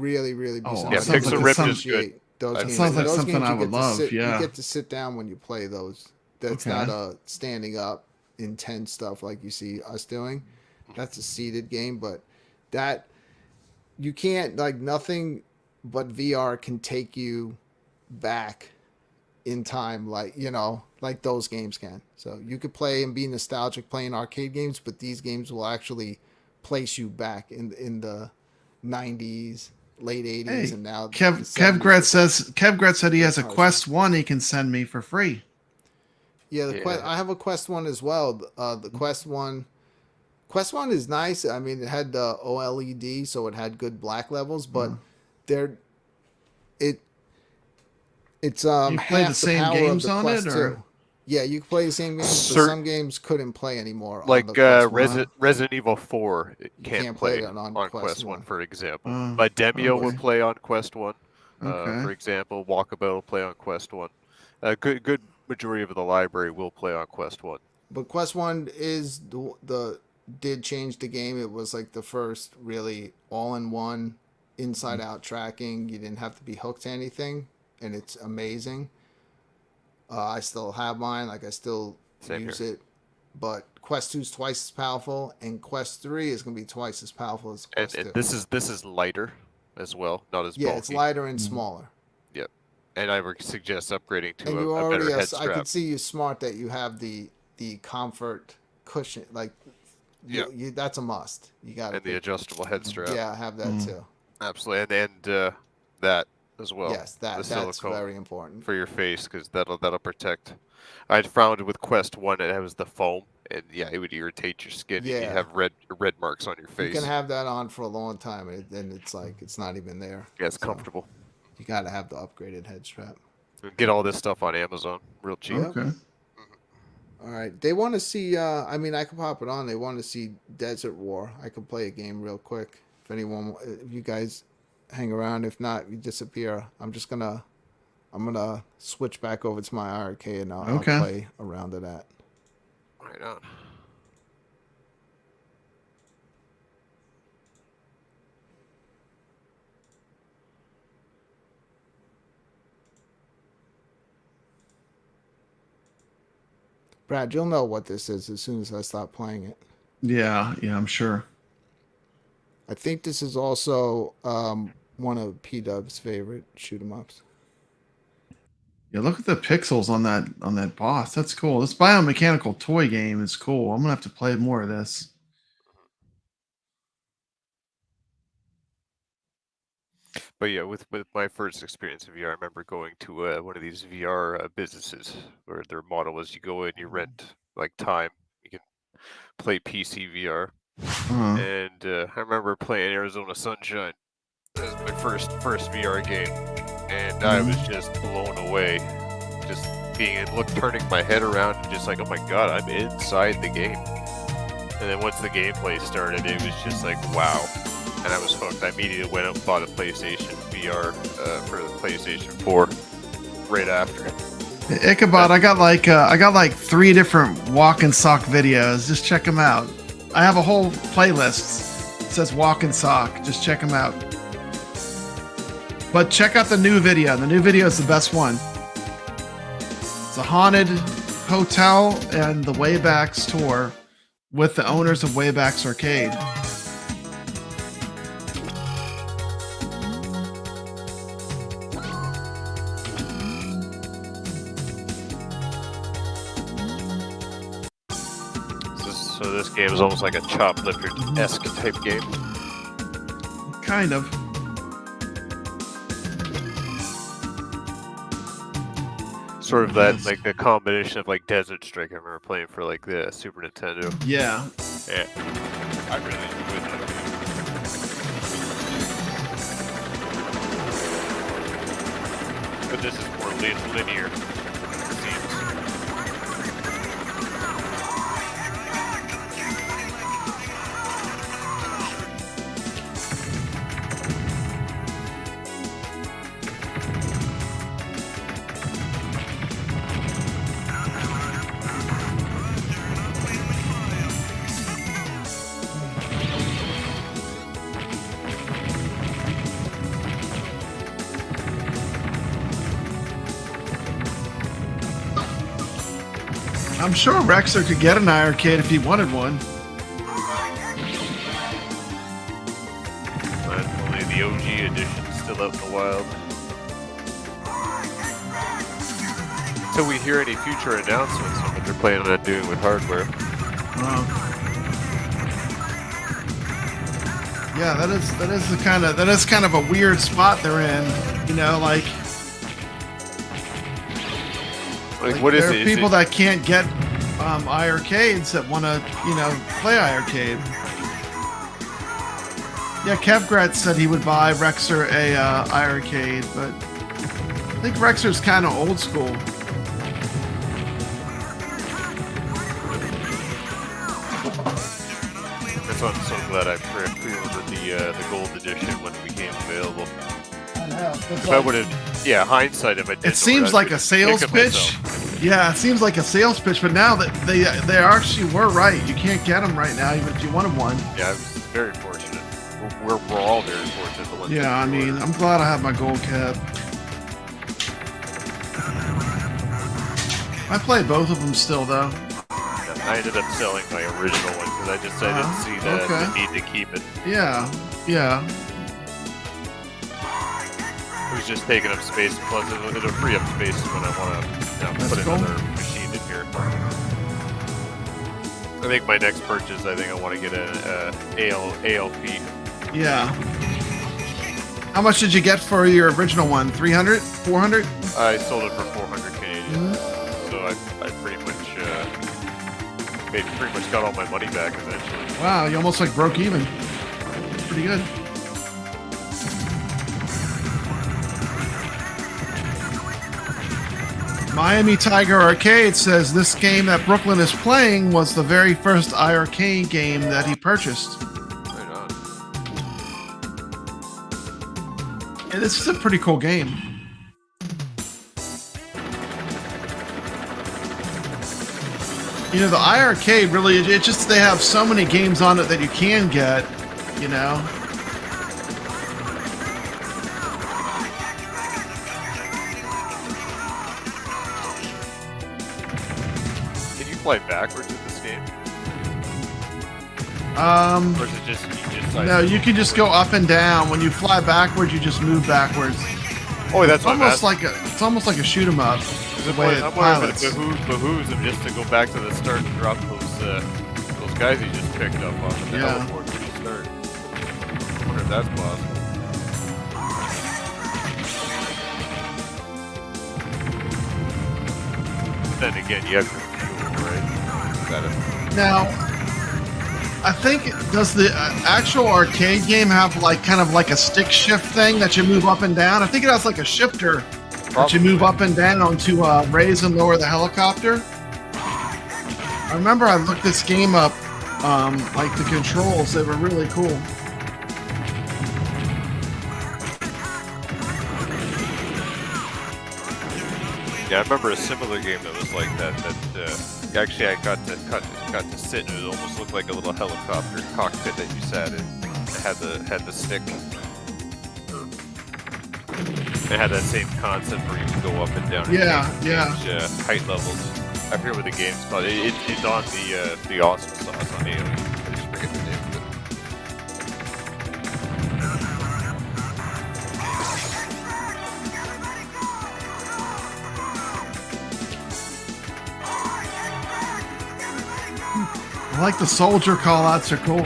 really, really be Oh, somebody it sounds Pixel like Ripped some- is good. Those That games. sounds like Those something games I you would get to love, sit- yeah. You get to sit down when you play those. That's Okay. not standing up intense stuff like you see us doing. That's a seated game, but that you can't, like, nothing but VR can take you back in time, like, you know, like those games can. So you could play and be nostalgic playing arcade games, but these games will actually place you back in the 90s, late 80s, Hey, and now Kevgret said he has a Cars. Quest 1 he can send me for free. Yeah, Yeah. I have a Quest 1 as well. The Quest 1 is nice. I mean, it had the OLED, so it had good black levels, but it's You play half the same power games of the on Quest it, 2. or? Yeah, you can play the same games, but some games couldn't play anymore. Like on the Quest 1. Resident Evil 4 it can't can't play play that on on Quest Quest 1. 1, for example. Oh, But Demio will okay. play on Quest 1, Okay. for example. Walkabout will play on Quest 1. Good majority of the library will play on Quest 1. But Quest 1 is did change the game. It was like the first really all-in-one inside-out tracking. You didn't have to be hooked to anything, and it's amazing. I still have mine. Like, I still Same use here. it. But Quest 2 is twice as powerful, and Quest 3 is going to be twice as powerful as Quest 2. And this is lighter as well, not as Yeah, bulky. it's lighter and smaller. Yep. And I would suggest upgrading to And you a already better head I strap. can see you smart that you have the comfort cushion. Like, you that's a must. You got And the adjustable head strap. Yeah, I have that too. Absolutely. And that as well. Yes, the that's silicone very important. for your face, because that'll protect. I found with Quest 1 it was the foam, and yeah, it would irritate your skin. Yeah. And you'd have red marks on your You face. can have that on for a long time, and it's like it's not even there. Yeah, it's So, comfortable. You got to have the upgraded head strap. Get all this stuff on Amazon, real cheap. Yep. Okay. All right, they want to see. I mean, I can pop it on. They want to see Desert War. I can play a game real quick. If you guys hang around. If not, you disappear. I'm gonna switch back over to my iiRcade and I'll play a round of that. Right on. Brad, you'll know what this is as soon as I stop playing it. Yeah, I'm sure. I think this is also one of P-Dub's favorite shoot 'em ups. Yeah, look at the pixels on that boss. That's cool. This biomechanical toy game is cool. I'm gonna have to play more of this. But yeah, with my first experience of VR, I remember going to one of these VR businesses where their model was you go in, you rent like time, you can play PC VR, and I remember playing Arizona Sunshine. That was my first VR game, and I was just blown away. Just turning my head around, and just like, oh my god, I'm inside the game. And then once the gameplay started, it was just like, wow. And I was hooked. I immediately went out and bought a PlayStation VR for the PlayStation 4 right after. Ichabod, I got like 3 different walk and sock videos. Just check them out. I have a whole playlist. It says walk and sock. Just check them out. But check out the new video. The new video is the best one. It's a haunted hotel and the Waybacks tour with the owners of Waybacks Arcade. So this game is almost like a Choplifter-esque type game. Kind of. Sort of that, like the combination of like Desert Strike I remember playing for like the Super Nintendo. Yeah. Yeah. I really enjoyed that game. But this is more linear. It seems. I'm sure Rexer could get an iiRcade if he wanted one. Only the OG edition is still out in the wild. Until we hear any future announcements on what they're planning on doing with hardware. Yeah, that is kind of a weird spot they're in. You know, like what is there it? are people that can't get iiRcades that want to, you know, play iiRcade. Yeah, Kevgret said he would buy Rexer a iiRcade, but I think Rexer's kind of old school. That's why I'm so glad I pre-ordered the gold edition when it became available. If I would have, yeah, hindsight if I did. It seems like a sales pitch. Yeah, it seems like a sales pitch, but now that they actually were right. You can't get them right now, even if you wanted one. Yeah, I was very fortunate. We're all very fortunate. The ones Yeah, I mean, I'm glad I have my gold cap. I play both of them still, though. I ended up selling my original one because I didn't see the need to keep it. Yeah, yeah. It was just taking up space, plus it'll free up space when I want to put another machine in here. I think my next purchase, I want to get an ALP. Yeah. How much did you get for your original one? 300? 400? I sold it for 400 Canadian. So I pretty much got all my money back eventually. Wow, you almost like broke even. Pretty good. Miami Tiger Arcade says this game that Brooklyn is playing was the very first iiRcade game that he purchased. Right on. And it's a pretty cool game. You know, the iiRcade really, it just, they have so many games on it that you can get, you know. Can you play backwards in this game? Or is it just no, you can just go up and down. When you fly backwards, you just move backwards. Oh, that's It's almost like a shoot 'em up. The way it I'm pilots. wondering if it behooves him just to go back to the start and drop those guys he just picked up off the heliport when you start. I wonder if that's possible. Then again, you have your fuel, right? Gotta. Now, I think, does the actual arcade game have like kind of like a stick shift thing that you move up and down? I think it has like a shifter that you move up and down to raise and lower the helicopter. I remember I looked this game up, like the controls, they were really cool. Yeah, I remember a similar game that was like that. Actually I got to sit and it almost looked like a little helicopter cockpit that you sat in. It had the stick. It had that same concept where you could go up and down. And change height levels. I forget what the game's called. It's on the awesome sauce on AOE. I just forget the name of it. I like the soldier call-outs, are cool.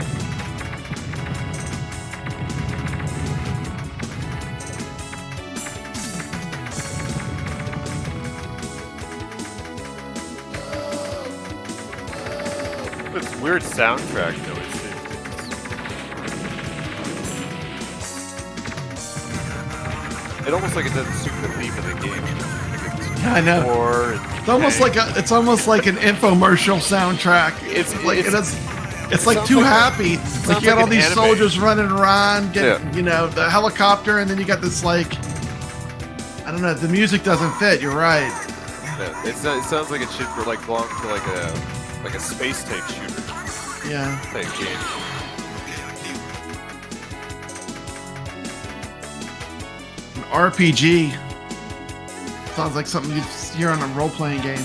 It's a weird soundtrack though. It almost like it doesn't suit the theme of the game. Yeah, I know. It's almost like an infomercial soundtrack. It's like too happy. Like you got all these soldiers running around, you know, the helicopter, and then you got this like, I don't know, the music doesn't fit. You're right. Yeah, it sounds like it should belong to like a space type shooter. Yeah. Type game. An RPG. Sounds like something you'd hear on a role-playing game.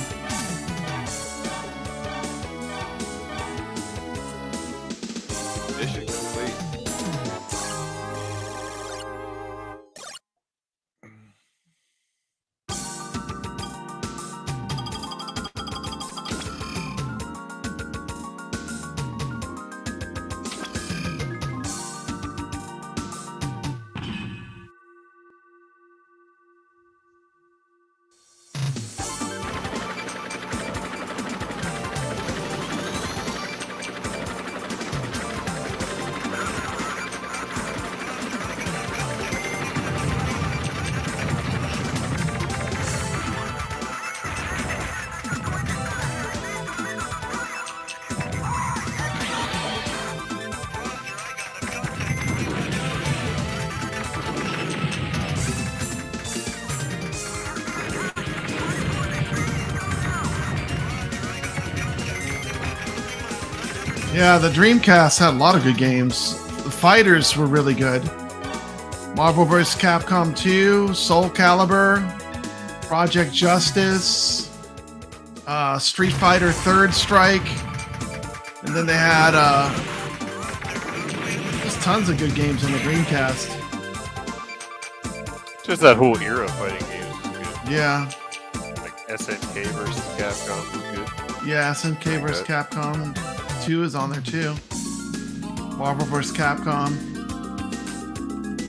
Yeah, the Dreamcast had a lot of good games. The fighters were really good. Marvel vs. Capcom 2, Soul Calibur, Project Justice, Street Fighter Third Strike, and then they had just tons of good games in the Dreamcast. Just that whole era of fighting games was good. Yeah, Like SNK versus Capcom was good. yeah, SNK vs. Capcom 2 is on there too. Marvel vs. Capcom.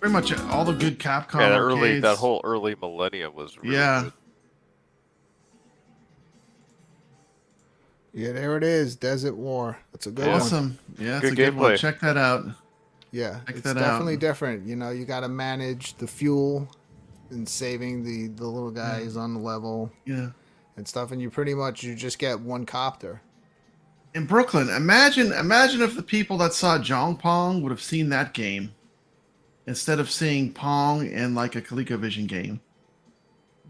Pretty much all the good Capcom Yeah, arcades. that whole early millennium was really Yeah. good. Yeah, there it is. Desert War. That's a good one. Awesome. Yeah, it's Good a good one. gameplay. Check that out. Yeah, Check it's that definitely out. different. You know, you got to manage the fuel and saving the little guys on the level Yeah. and stuff, and you just get one copter. In Brooklyn, imagine if the people that saw Jong Pong would have seen that game instead of seeing Pong in like a ColecoVision game.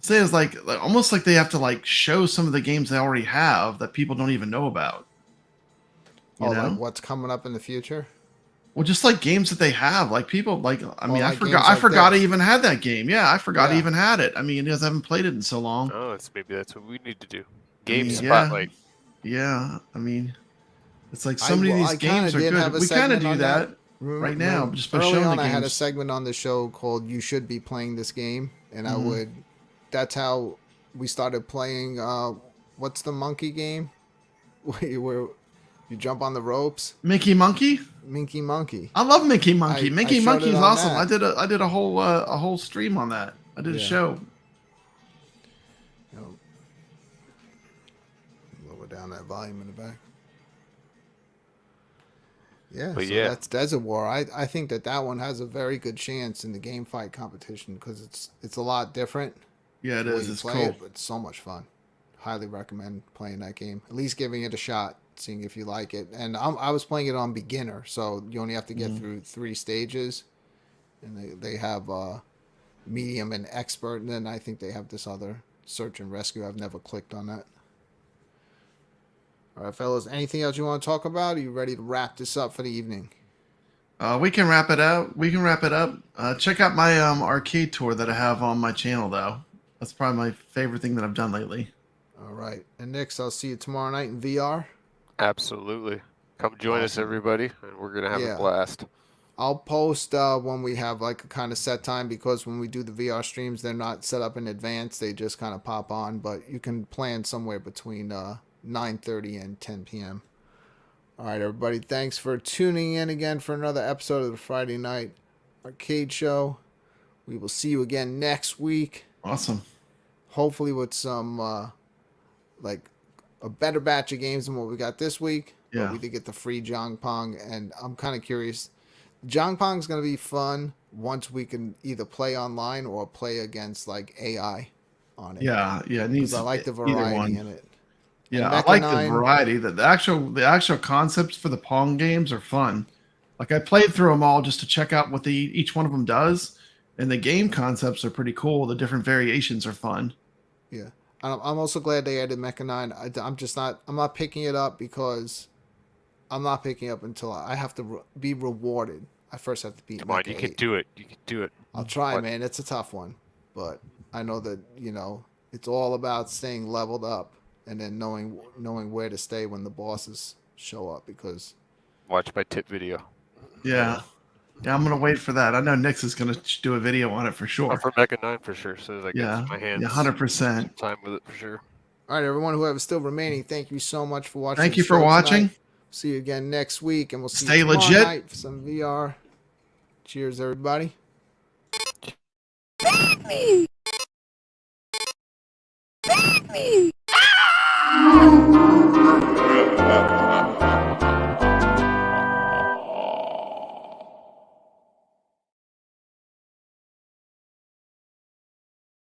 Say it's like almost like they have to like show some of the games they already have that people don't even know about. You know? Like what's coming up in the future? Well, just like games that they have, like people like I mean, like games I like forgot I this. even had that game. Yeah, I forgot I Yeah. even had it. I mean, because I haven't played it in so long. Oh, maybe that's what we need to do. Game yeah. Spotlight. Yeah, I mean, it's like I- so many of well, these I kinda games are did have good. a We kind of segment do on that that. right now, just by Early showing on, the I had a games. segment on the show called "You Should Be Playing This Game," and that's how we started playing. What's the monkey game? Where you jump on the ropes? Mickey Monkey. Minky Monkey. I love Mickey Monkey. I Mickey showed Monkey it is on awesome. that. I did a whole stream on that. I did a Yeah. show. You know, lower down that volume in the back. Yeah, But so yeah. that's Desert War. I think that one has a very good chance in the game fight competition because it's a lot different. Yeah, it the way is. you It's play cool. it, but it's so much fun. Highly recommend playing that game. At least giving it a shot, seeing if you like it. And I was playing it on beginner, so you only have to get through 3 stages, and they have medium and expert, and then I think they have this other search and rescue. I've never clicked on that. All right, fellas. Anything else you want to talk about? Are you ready to wrap this up for the evening? We can wrap it up. We can wrap it up. Check out my arcade tour that I have on my channel, though. That's probably my favorite thing that I've done lately. All right. And Nix, I'll see you tomorrow night in VR. Absolutely. Come join us, Awesome. everybody, and we're gonna have Yeah. a blast. I'll post when we have like a kind of set time because when we do the VR streams, they're not set up in advance. They just kind of pop on, but you can plan somewhere between 9:30 and 10 p.m. All right, everybody. Thanks for tuning in again for another episode of the Friday Night Arcade Show. We will see you again next week. Awesome. Hopefully with some like a better batch of games than what we got this week. Yeah. But we did get the free Jong Pong, and I'm kind of curious. Jong Pong's going to be fun once we can either play online or play against like AI on it. Yeah, yeah. It needs. Because I like the either variety one. in it. Yeah, And I like the Mecha 9 variety. The actual concepts for the Pong games are fun. Like I played through them all just to check out what each one of them does, and the game concepts are pretty cool. The different variations are fun. Yeah. I'm also glad they added Mecha 9. I'm not picking it up because I'm not picking it up until I have to be rewarded. I first have to beat Come on, Mecha you can 8. do it. You can do it. I'll try, What? man. It's a tough one, but I know that it's all about staying leveled up and then knowing where to stay when the bosses show up. Because Watch my tip video. Yeah, yeah. I'm gonna wait for that. I know Nix is gonna do a video on it for Oh, sure. for Mega 9 for sure. So as I Yeah, get my hands, yeah, 100%. time with it for sure. all right, everyone who have still remaining, thank you so much for watching. Thank the you for show watching. tonight. See you again next week, and we'll see Stay you tomorrow legit. night for some VR. Cheers, everybody. Me.